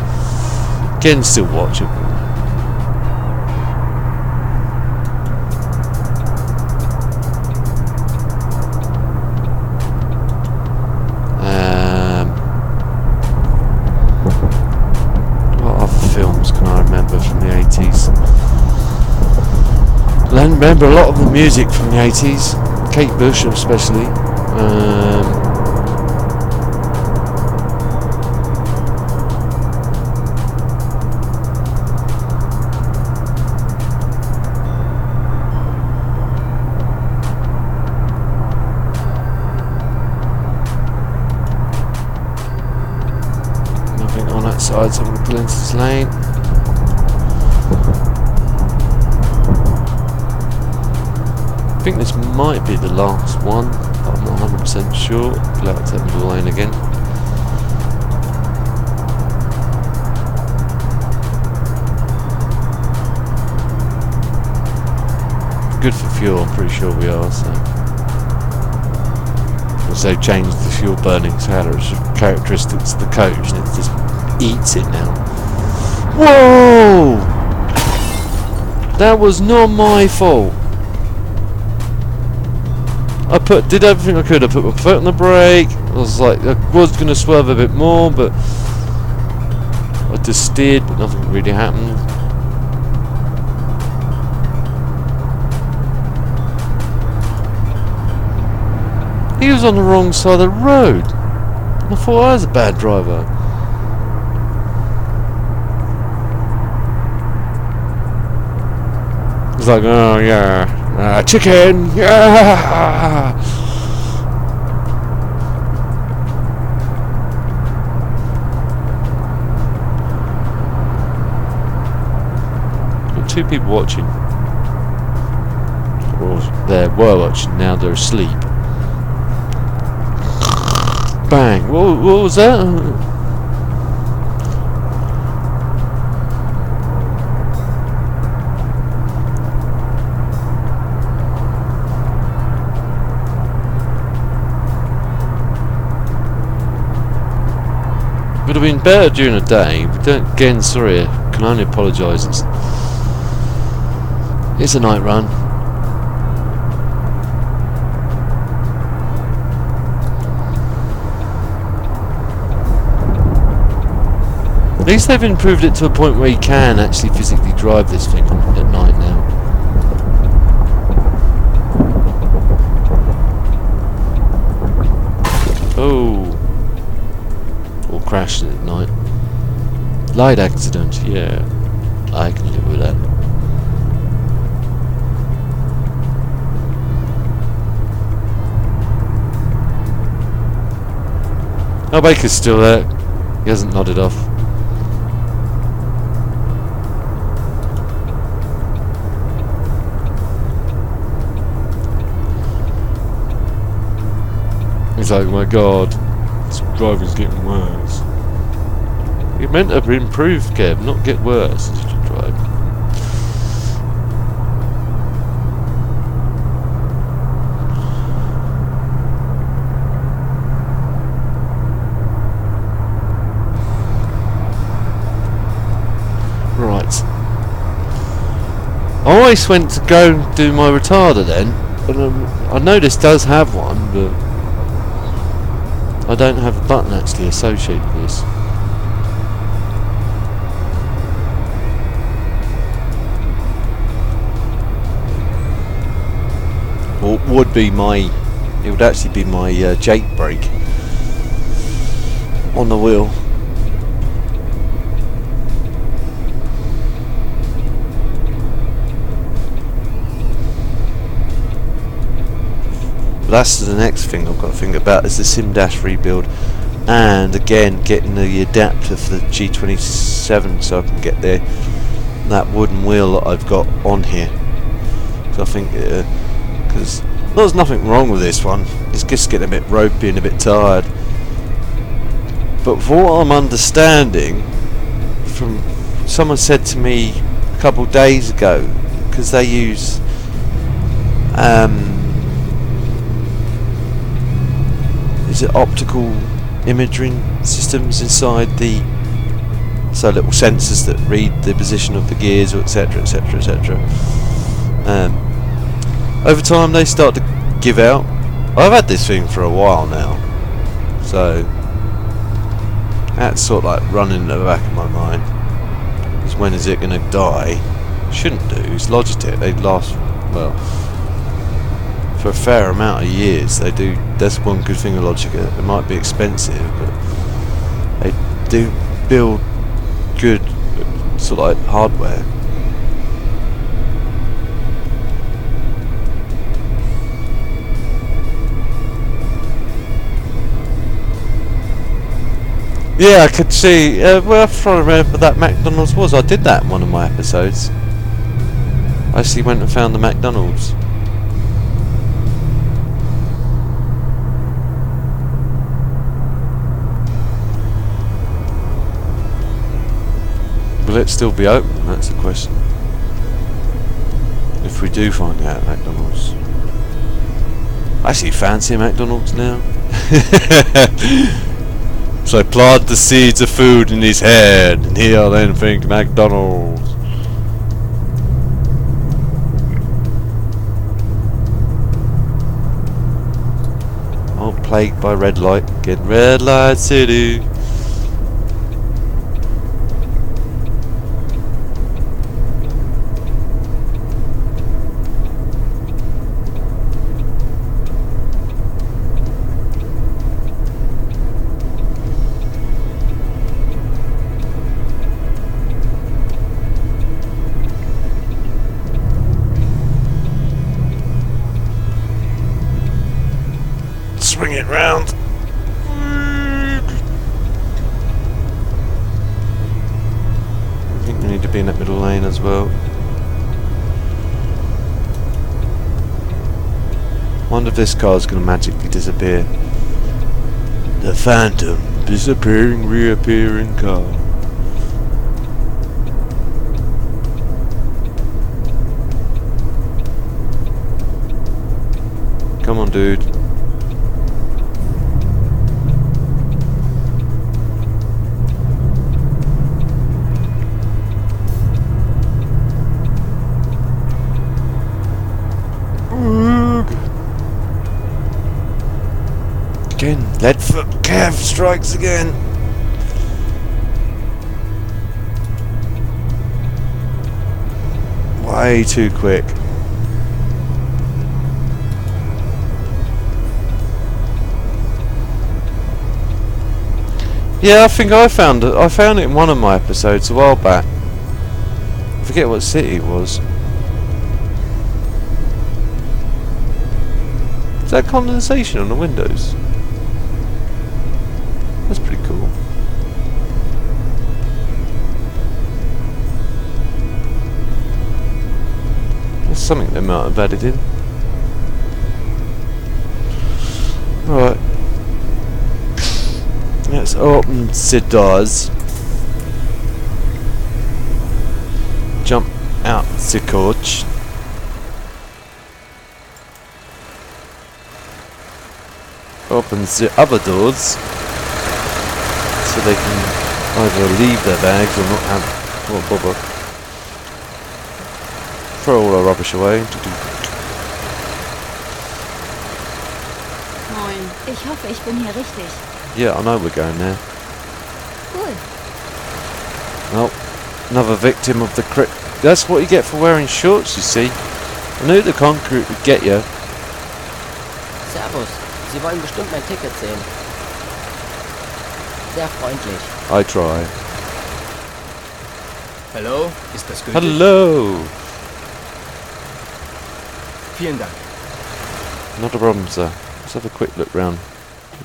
again still watchable. What other films can I remember from the 80s? I remember a lot of the music from the 80s, Kate Bush especially. Nothing on that side, so I'm going to pull into this lane. I think this might be the last one that I'm not 100% sure. Pull out to that middle lane again. Good for fuel, I'm pretty sure we are, so. Because they've changed the fuel burning characteristics of the coach and it just eats it now. Whoa! That was not my fault. I did everything I could. I put my foot on the brake. I was going to swerve a bit more, but I just steered, but nothing really happened. He was on the wrong side of the road. I thought I was a bad driver. It's like, oh yeah, chicken, yeah. Got 2 people watching. Or they were watching, now they're asleep. Bang! What was that? Would have been better during the day. But don't, again, sorry, I can only apologise. It's a night run. At least they've improved it to a point where you can actually physically drive this thing at night now. Oh. Or crashed at night. Light accident, yeah. I can live with that. Oh, Baker's still there. He hasn't nodded off. He's like, my god, this driving's getting worse. You're meant to improve, Kev, not get worse as you drive. Right. I always went to go and do my retarder then, and I know this does have one, but I don't have a button actually associated with this. Or it would be my, it would actually be my Jake brake on the wheel. That's the next thing I've got to think about is the SimDash rebuild, and again getting the adapter for the G27 so I can get that wooden wheel that I've got on here. So I think because there's nothing wrong with this one, it's just getting a bit ropey and a bit tired. But for what I'm understanding, from someone said to me a couple of days ago, because they use is it optical imaging systems inside the, so little sensors that read the position of the gears, etc, etc, etc. Over time they start to give out. I've had this thing for a while now, so that's sort of like running in the back of my mind, is when is it going to die? Shouldn't do. It's Logitech, they last, well, for a fair amount of years. They do. That's one good thing with Logitech. It might be expensive, but they do build good sort of like hardware. Yeah, I could see. Well, I'm trying to remember that McDonald's was. I did that in one of my episodes. I actually went and found the McDonald's. it still be open? That's the question. If we do find out McDonald's. I actually fancy McDonald's now. So I plant the seeds of food in his head, and he'll then think McDonald's. Oh, plagued by red light. Get red light city. Swing it round. I think we need to be in that middle lane as well. Wonder if this car's going to magically disappear. The phantom, disappearing, reappearing car. Come on, dude. Again, Leadfoot Kev strikes again. Way too quick. Yeah, I think I found it. I found it in one of my episodes a while back. I forget what city it was. Is that condensation on the windows? That's pretty cool. That's something they might have added in. Right. Let's open the doors. Jump out the coach. Open the other doors. So they can either leave their bags or not bother. Throw all our rubbish away. Moin. Ich hoffe, ich bin hier richtig. Yeah, I know we're going there. Cool. Oh, another victim of the crit. That's what you get for wearing shorts, you see. I knew the concrete would get you. Servus. Sie wollen bestimmt mein Ticket sehen. Sehr freundlich. I try. Hallo, ist das gültig? Hello! Vielen Dank. Not a problem, sir. Let's have a quick look round.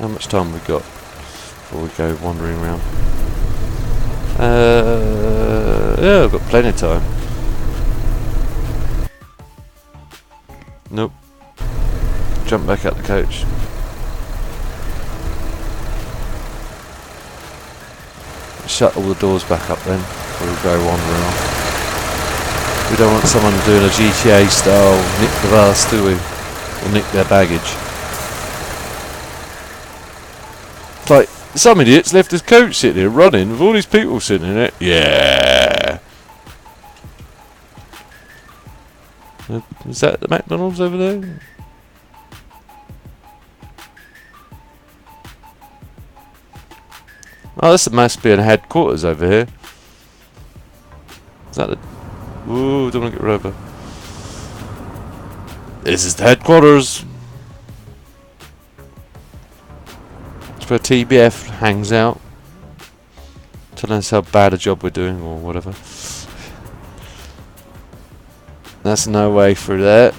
How much time we got before we go wandering around? Yeah, I've got plenty of time. Nope. Jump back out the coach. Shut all the doors back up then before we go wandering off. We don't want someone doing a GTA style nick the bus, do we? Or nick their baggage. It's like, some idiots left his coach sitting here running with all these people sitting in it. Yeah! Is that the McDonald's over there? Oh, this must be a headquarters over here. Is that the... Ooh, don't want to get run over. This is the headquarters. It's where TBF hangs out. Telling us how bad a job we're doing or whatever. That's no way through that.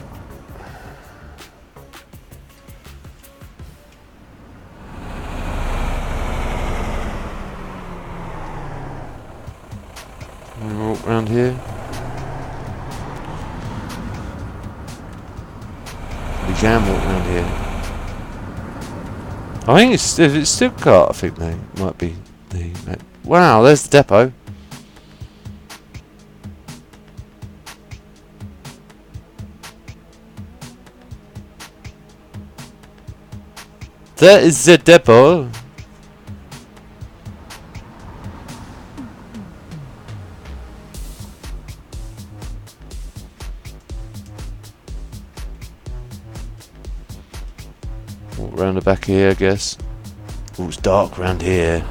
Walk around here. We can walk around here. I think it's if it's Stuttgart. I think they might be the. Wow, there's the depot. That is the depot. Walk round the back here, I guess. Oh, it's dark round here.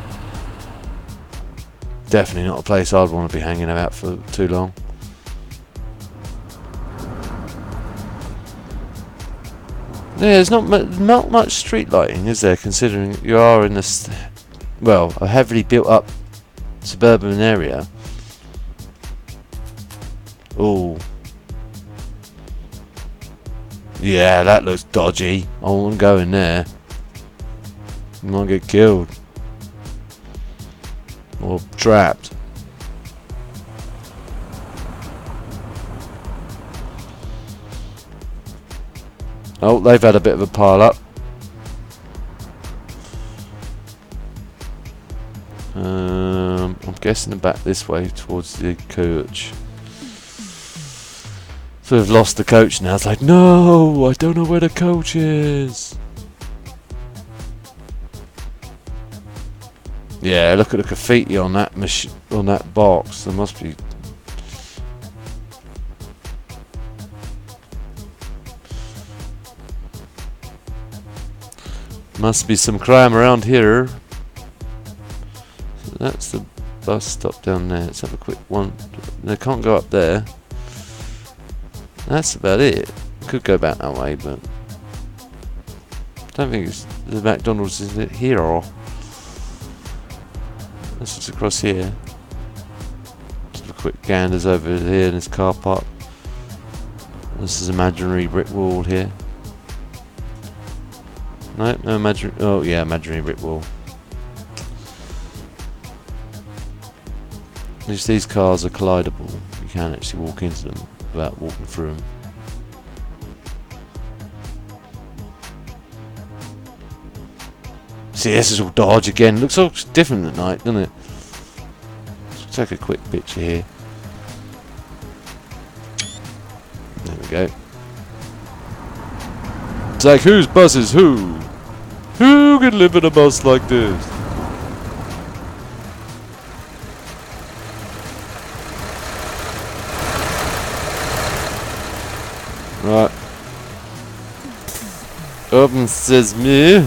Definitely not a place I'd want to be hanging about for too long. Yeah, there's not much street lighting, is there? Considering you are in this, well, a heavily built up suburban area. Oh, yeah, that looks dodgy. I won't go in there. You might get killed or trapped. Oh, they've had a bit of a pile up. I'm guessing back this way towards the coach. So we've lost the coach now. It's like, no, I don't know where the coach is. Yeah, look at the graffiti on that on that box. There must be. Must be some crime around here. So that's the bus stop down there. Let's have a quick one. They can't go up there. That's about it. Could go back that way, but I don't think it's the McDonald's is it here or. This is across here. Just a quick ganders over here in this car park. This is imaginary brick wall here. No imaginary. Oh yeah, imaginary brick wall. Just these cars are collidable. You can actually walk into them without walking through them. See, this is all dodge again. Looks all different at night, doesn't it? Let's take a quick picture here. There we go. It's like, whose bus is who? Who can live in a bus like this? Right. Open sesame.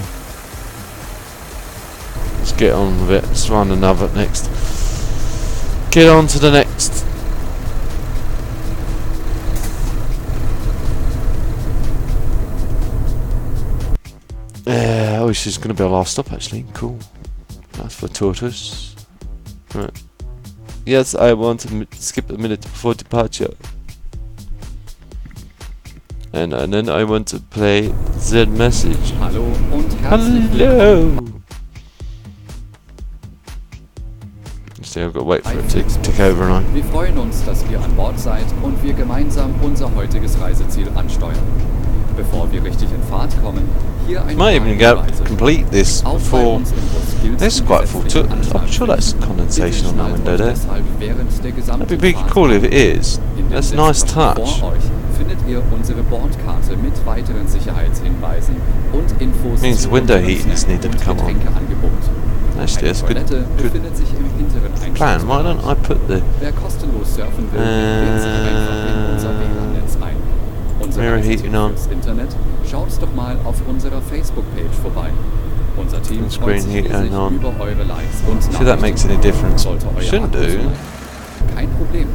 Let's get on with it. Let's run another next. Get on to the next. Oh, this is going to be our last stop actually. Cool. That's for tortoise. Right. Yes, I want to skip a minute before departure. And then I want to play the message. Hallo und herzlich willkommen. Hello! See, I've got to wait for it to tick over and I. Wir freuen uns, dass ihr an Bord seid und wir gemeinsam unser heutiges Reiseziel ansteuern. Bevor wir richtig in Fahrt kommen, hier ein Might even paar go Hinweise. complete this Auch bei before. uns im Bus gilt This is die quite full too. gesetzliche I'm sure that's condensation on that Bitte window schnallt euch there. deshalb während der gesamten That'd be Fahrt cool if it is. in dem That's a nice Sitzplatz touch. vor euch findet ihr unsere Bordkarte mit weiteren Sicherheitshinweisen und Infos Means zu window unserem heatings Snack- need to und come on. Getränkeangebot. Actually, Eine that's a Toilette good befindet sich im hinteren plan. Why don't I put the Wer kostenlos surfen will, wählt sich einfach in unser WLAN-Netz ein. Unser Mirror Reisetipp heating on. fürs Internet, schaut doch mal auf unserer Facebook-Page vorbei. Unser Team Screen freut sich heating riesig on. über eure Likes und See if that makes any difference. Sollte euer Shouldn't Akku do. so- Kein Problem.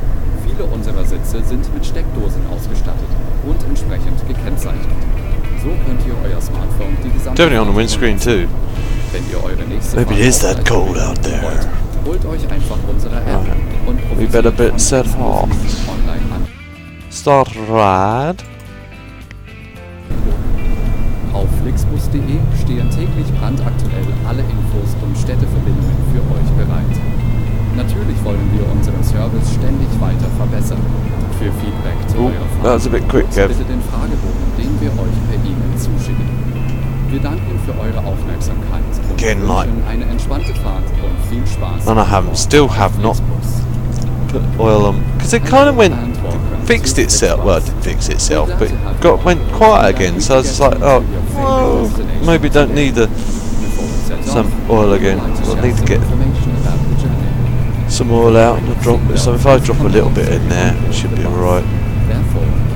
Viele unserer Sitze sind mit Steckdosen ausgestattet und entsprechend gekennzeichnet. So könnt ihr euer Smartphone die gesamte Definitely on the Fahrt windscreen nutzen. too. Wenn ihr eure nächste Maybe Fahrt it is that ausweichen cold out there. wollt, holt euch einfach unsere App Alright. und We better profitiert von set kostenlosen off. online an. Start ride. Auf flixbus.de stehen täglich brandaktuell alle Infos und Städteverbindungen für euch bereit. Natürlich wollen wir unseren Service ständig weiter verbessern. Für Feedback zu Oh, eurer Fahrt that was a bit quick, nutzt Kev. bitte den Fragebogen, den wir euch per E-Mail zuschicken. Wir danken für eure Aufmerksamkeit und Again, like- wünschen eine entspannte Fahrt und viel Spaß. And I haven't, still have not put oil on because it kind of went fixed itself. Well, it didn't fix itself, but went quiet again. So I was just like, oh, well, maybe don't need some oil again. I need to get some oil out and drop it. So if I drop a little bit in there, it should be alright.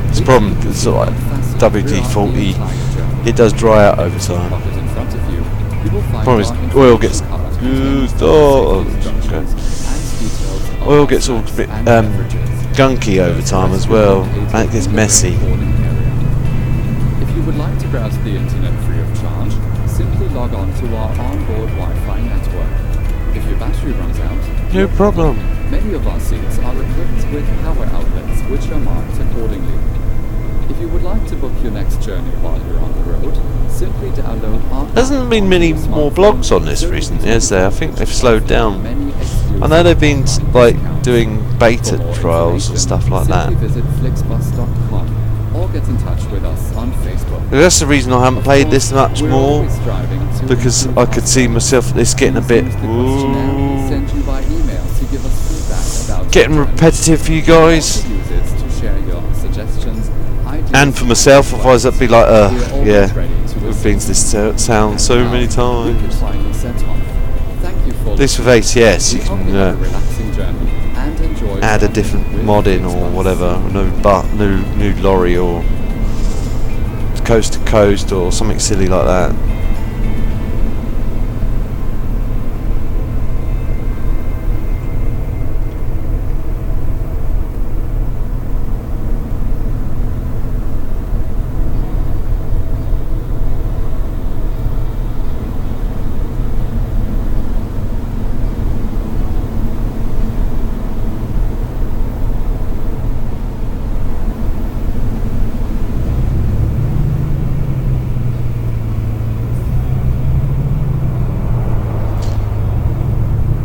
It's a problem, it's sort of like WD-40, it does dry out over time. Problem is, oil gets used. Oh, okay. Oil gets all a bit gunky over time as well, and it gets messy. If you would like to browse the internet free of charge, simply log on to our onboard Wi-Fi network. If your battery runs out, No problem. Many of our seats are equipped with power outlets, which are marked accordingly. If you would like to book your next journey while you're on the road, simply download our... Hasn't been many more blogs on this recently, has there? I think they've slowed down. I know they've been like doing beta trials and stuff like that. Visit flixbus.com or get in touch with us on Facebook. That's the reason I haven't played this much more, because I could see myself this getting a bit getting repetitive for you guys, and for myself. Otherwise, I'd be like, yeah, we've been to this sound so many times. This with ACS, you can add a different mod in or whatever, new lorry or coast to coast or something silly like that.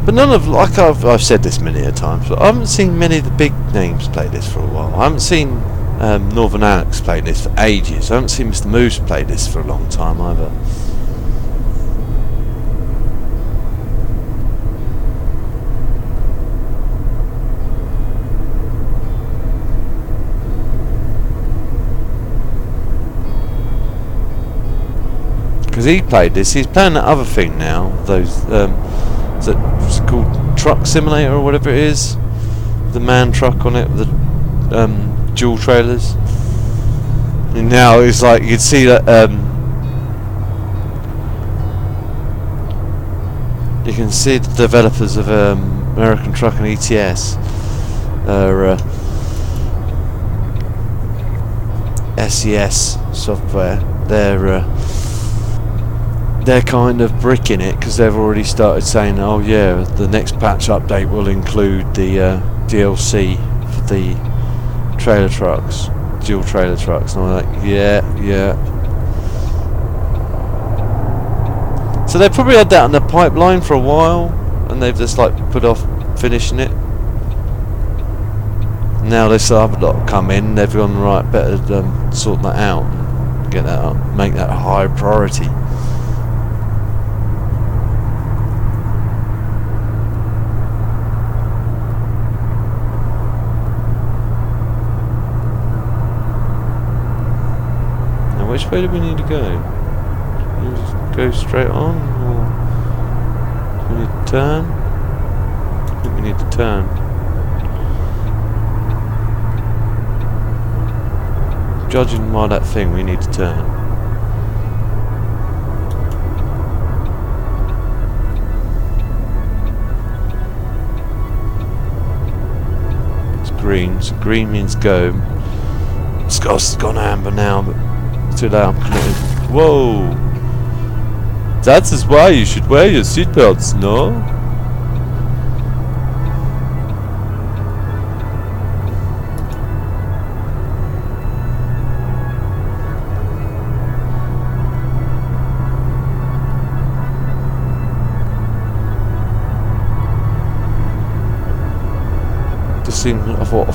But none of, like I've said this many a times, but I haven't seen many of the big names play this for a while. I haven't seen Northern Alex play this for ages. I haven't seen Mr. Moose play this for a long time either. Because he played this, he's playing that other thing now, those what's it called, Truck Simulator or whatever it is, the man truck on it, the dual trailers. And now it's like you can see that you can see the developers of American Truck and ETS SES software. They're kind of bricking it because they've already started saying, oh yeah, the next patch update will include the DLC for the trailer trucks, dual trailer trucks. And I'm like, yeah. So they probably had that in the pipeline for a while, and they've just like put off finishing it. Now this other lot come in, they've gone, right, better sort that out and get that up, make that a high priority. Which way do we need to go? Just go straight on, or do we need to turn? I think we need to turn. Judging by that thing, we need to turn. It's green, so green means go. It's gone amber now, but too late, I'm committed. Whoa! That is why you should wear your seatbelts, no? Just seemed, I thought,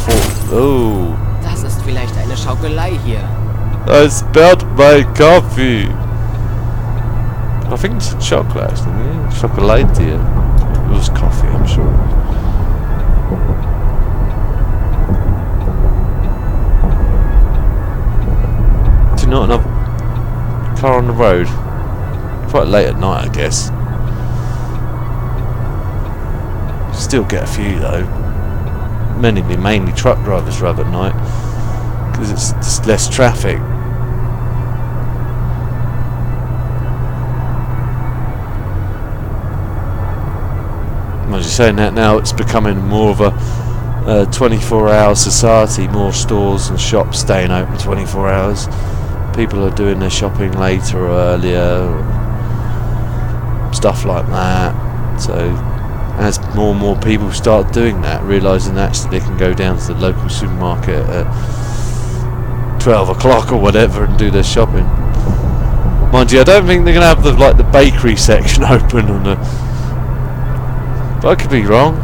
oh! Das ist vielleicht eine Schaukelei hier. I spilled my coffee. I think it's chocolate, actually. Chocolate here. It was coffee, I'm sure. car on the road. Quite late at night, I guess. Still get a few though. Mainly truck drivers drive at night because it's just less traffic. As you're saying that now, it's becoming more of a 24-hour society. More stores and shops staying open 24 hours. People are doing their shopping later or earlier, or stuff like that. So as more and more people start doing that, realising that actually they can go down to the local supermarket at 12 o'clock or whatever and do their shopping. Mind you, I don't think they're going to have the bakery section open on the... But I could be wrong.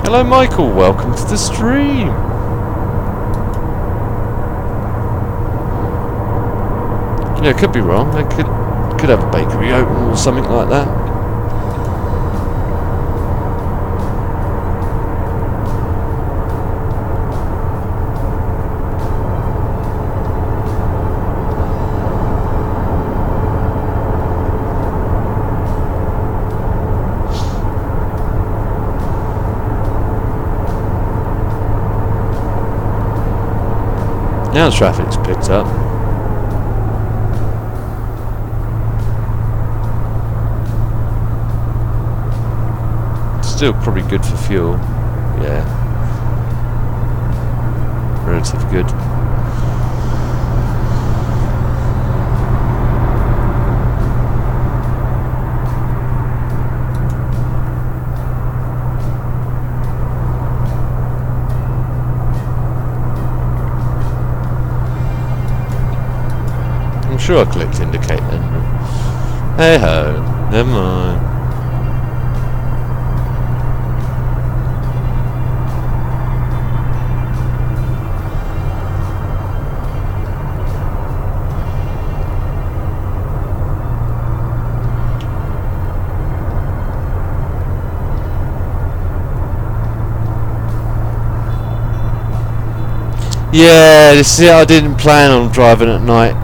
Hello Michael, welcome to the stream. Yeah, could be wrong. They could have a bakery open or something like that. Now the traffic's picked up. Still probably good for fuel. Yeah. Relatively good. I'm sure I clicked indicate then. Hey ho, never mind. Yeah, this is it. I didn't plan on driving at night.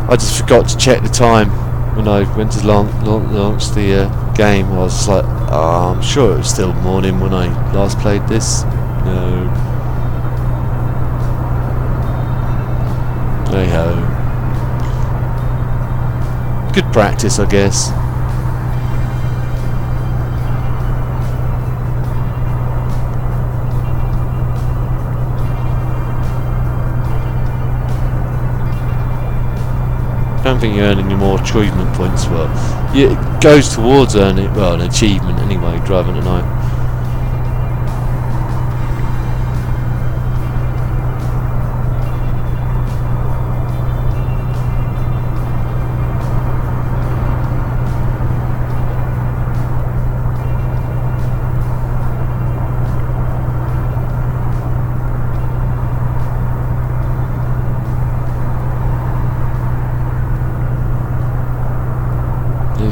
I just forgot to check the time when I went to launch the game. I was just like, oh, I'm sure it was still morning when I last played this. No. Hey ho. Good practice, I guess. I don't think you earn any more achievement points for it. It goes towards earning, well, an achievement anyway, driving at night.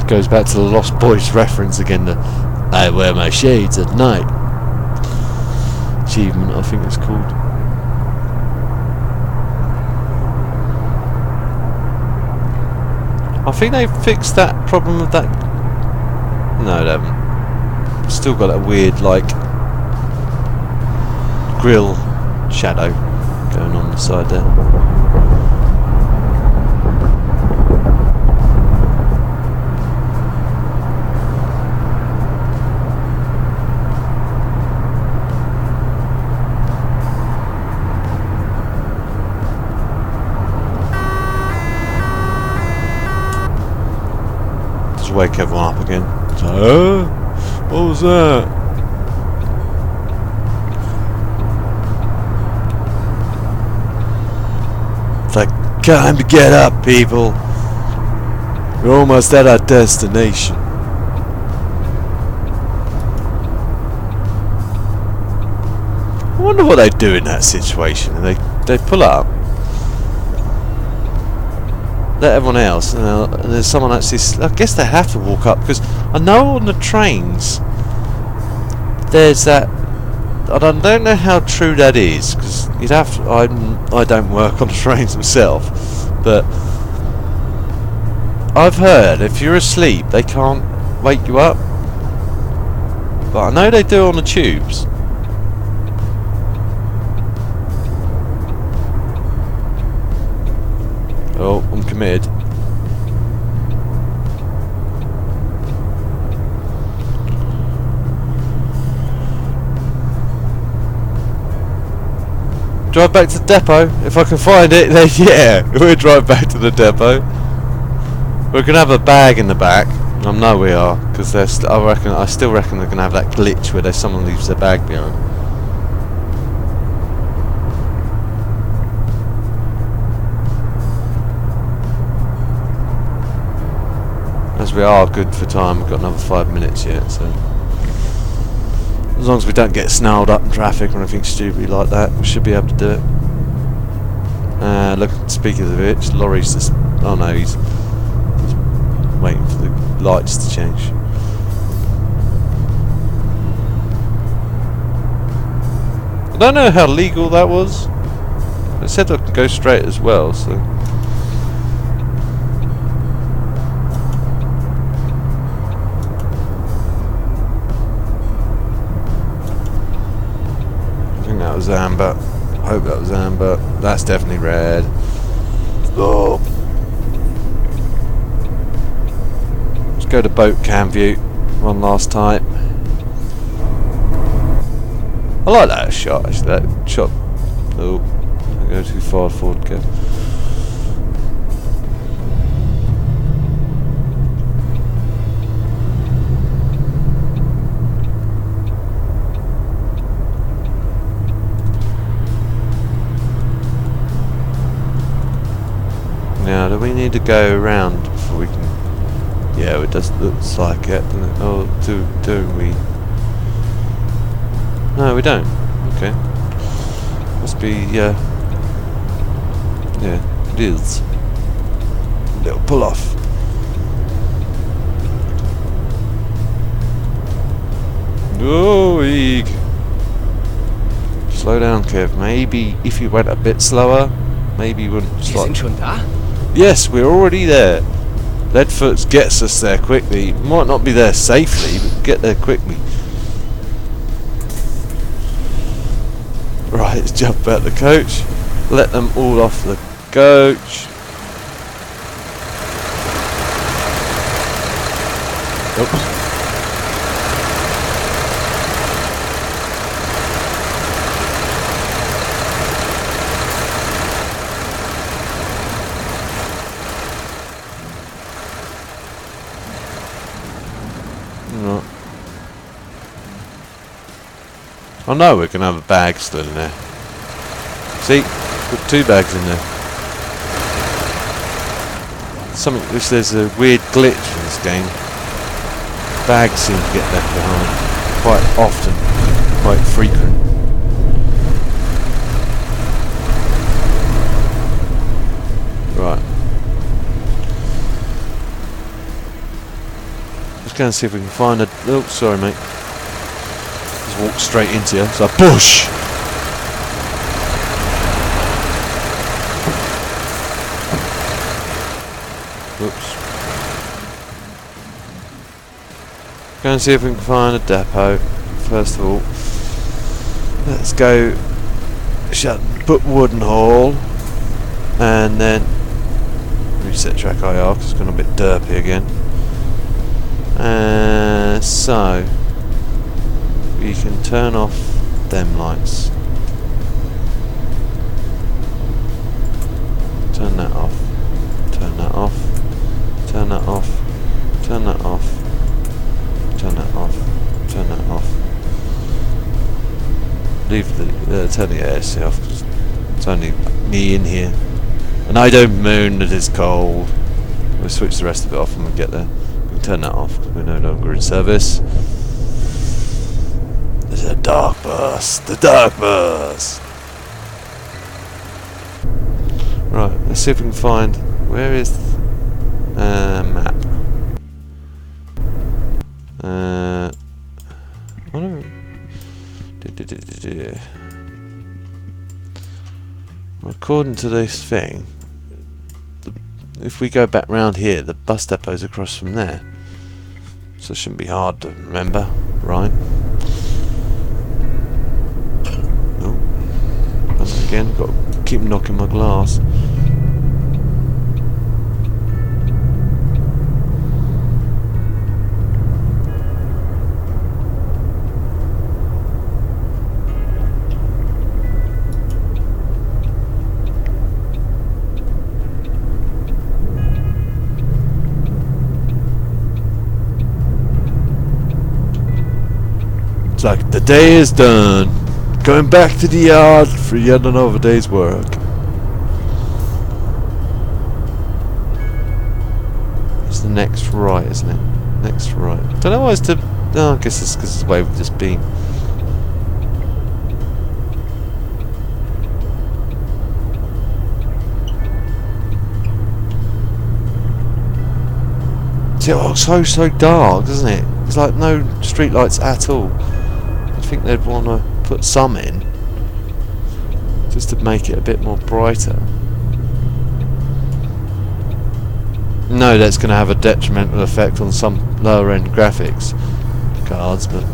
Goes back to the Lost Boys reference again. The I wear my shades at night achievement, I think it's called. I think they fixed that problem of that. No, they haven't. Still got that weird like grill shadow going on the side there. Wake everyone up again. So, what was that? It's like, time to get up, people. We're almost at our destination. I wonder what they do in that situation. They pull up. let everyone else, and there's someone actually. I guess they have to walk up because I know on the trains there's that. I don't know how true that is because you'd have to. I don't work on the trains myself, but I've heard if you're asleep they can't wake you up. But I know they do on the tubes. Oh, I'm committed. Drive back to the depot. If I can find it, then yeah, we'll drive back to the depot. We're gonna have a bag in the back. I know we are, because I still reckon they're gonna have that glitch where someone leaves their bag behind. As we are good for time, we've got another 5 minutes yet, so as long as we don't get snarled up in traffic or anything stupid like that, we should be able to do it. Look, speaking of which, lorry's just. Oh no, he's waiting for the lights to change. I don't know how legal that was. It said I could go straight as well, so. That was amber. I hope that was amber. That's definitely red. Oh. Let's go to boat cam view one last time. I like that shot actually. That shot. Oh, I go too far forward again. Now, do we need to go around before we can? Yeah, it does looks like it, doesn't it? Oh, do we? No, we don't. Okay. Must be, yeah, it is. Little pull off. Oh, eek. Slow down, Kev. Maybe if you went a bit slower, maybe you wouldn't. Wir sind schon da? Yes, we're already there. Leadfoot gets us there quickly. Might not be there safely, but get there quickly. Right, let's jump out the coach. Let them all off the coach. Oops. I know we're going to have a bag still in there. See? Put 2 bags in there. There's a weird glitch in this game. Bags seem to get left behind. Quite often. Quite frequent. Right. Let's go and see if we can find a... Oh, sorry mate. Walk straight into you. It's like bush. Oops. Go and see if we can find a depot. First of all, let's go. Put wooden haul, and then reset track IR because it's gone a bit derpy again. So. You can turn off them lights. Turn that off. Turn that off. Turn that off. Turn that off. Turn that off. Turn that off. Leave the turn the AC off because it's only me in here. And I don't moan that it's cold. We'll switch the rest of it off when we get there. We can turn that off because we're no longer in service. The dark bus! The dark bus! Right, let's see if we can find... Where is... Map. According to this thing, if we go back round here, the bus depot's across from there. So it shouldn't be hard to remember, right? Oh, once again, got to keep knocking my glass. Like the day is done. Going back to the yard for yet another day's work. It's the next right, isn't it? Next right. Don't know why it's to. No, I guess it's because it's the way we've just been. See, oh, so dark, doesn't it? It's like no street lights at all. I think they'd want to put some in just to make it a bit more brighter. No, that's going to have a detrimental effect on some lower end graphics cards, but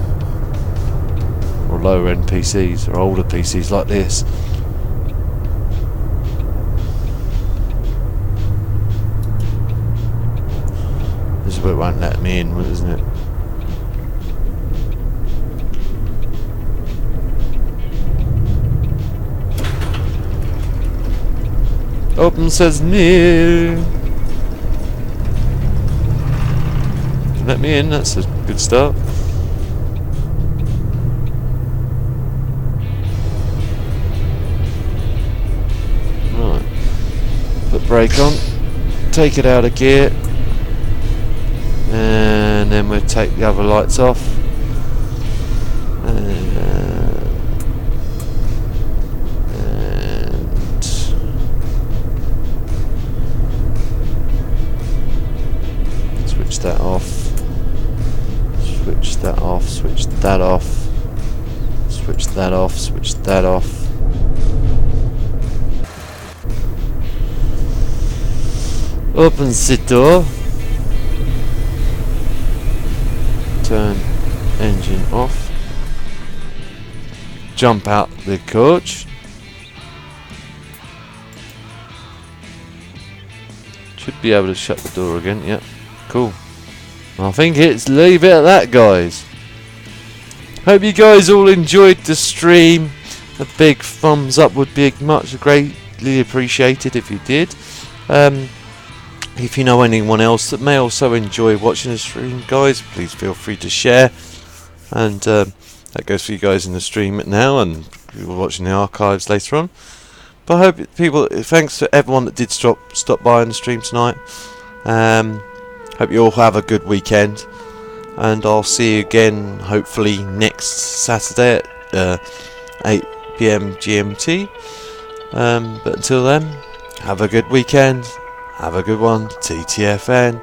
or lower end PCs or older PCs like this. This is where it won't let me in, isn't it? Open says no. Let me in, that's a good start. Right. Put brake on. Take it out of gear. And then we'll take the other lights off. That off, switch that off, switch that off, switch that off, switch that off. Opens the door, turn engine off, jump out the coach. Should be able to shut the door again, yep, cool. I think it's leave it at that, guys. Hope you guys all enjoyed the stream. A big thumbs up would be much greatly appreciated if you did. If you know anyone else that may also enjoy watching the stream, guys, please feel free to share. And that goes for you guys in the stream now and people watching the archives later on. But I hope people, thanks to everyone that did stop by on the stream tonight. Hope you all have a good weekend, and I'll see you again hopefully next Saturday at 8 PM GMT. But until then, have a good weekend, have a good one, TTFN.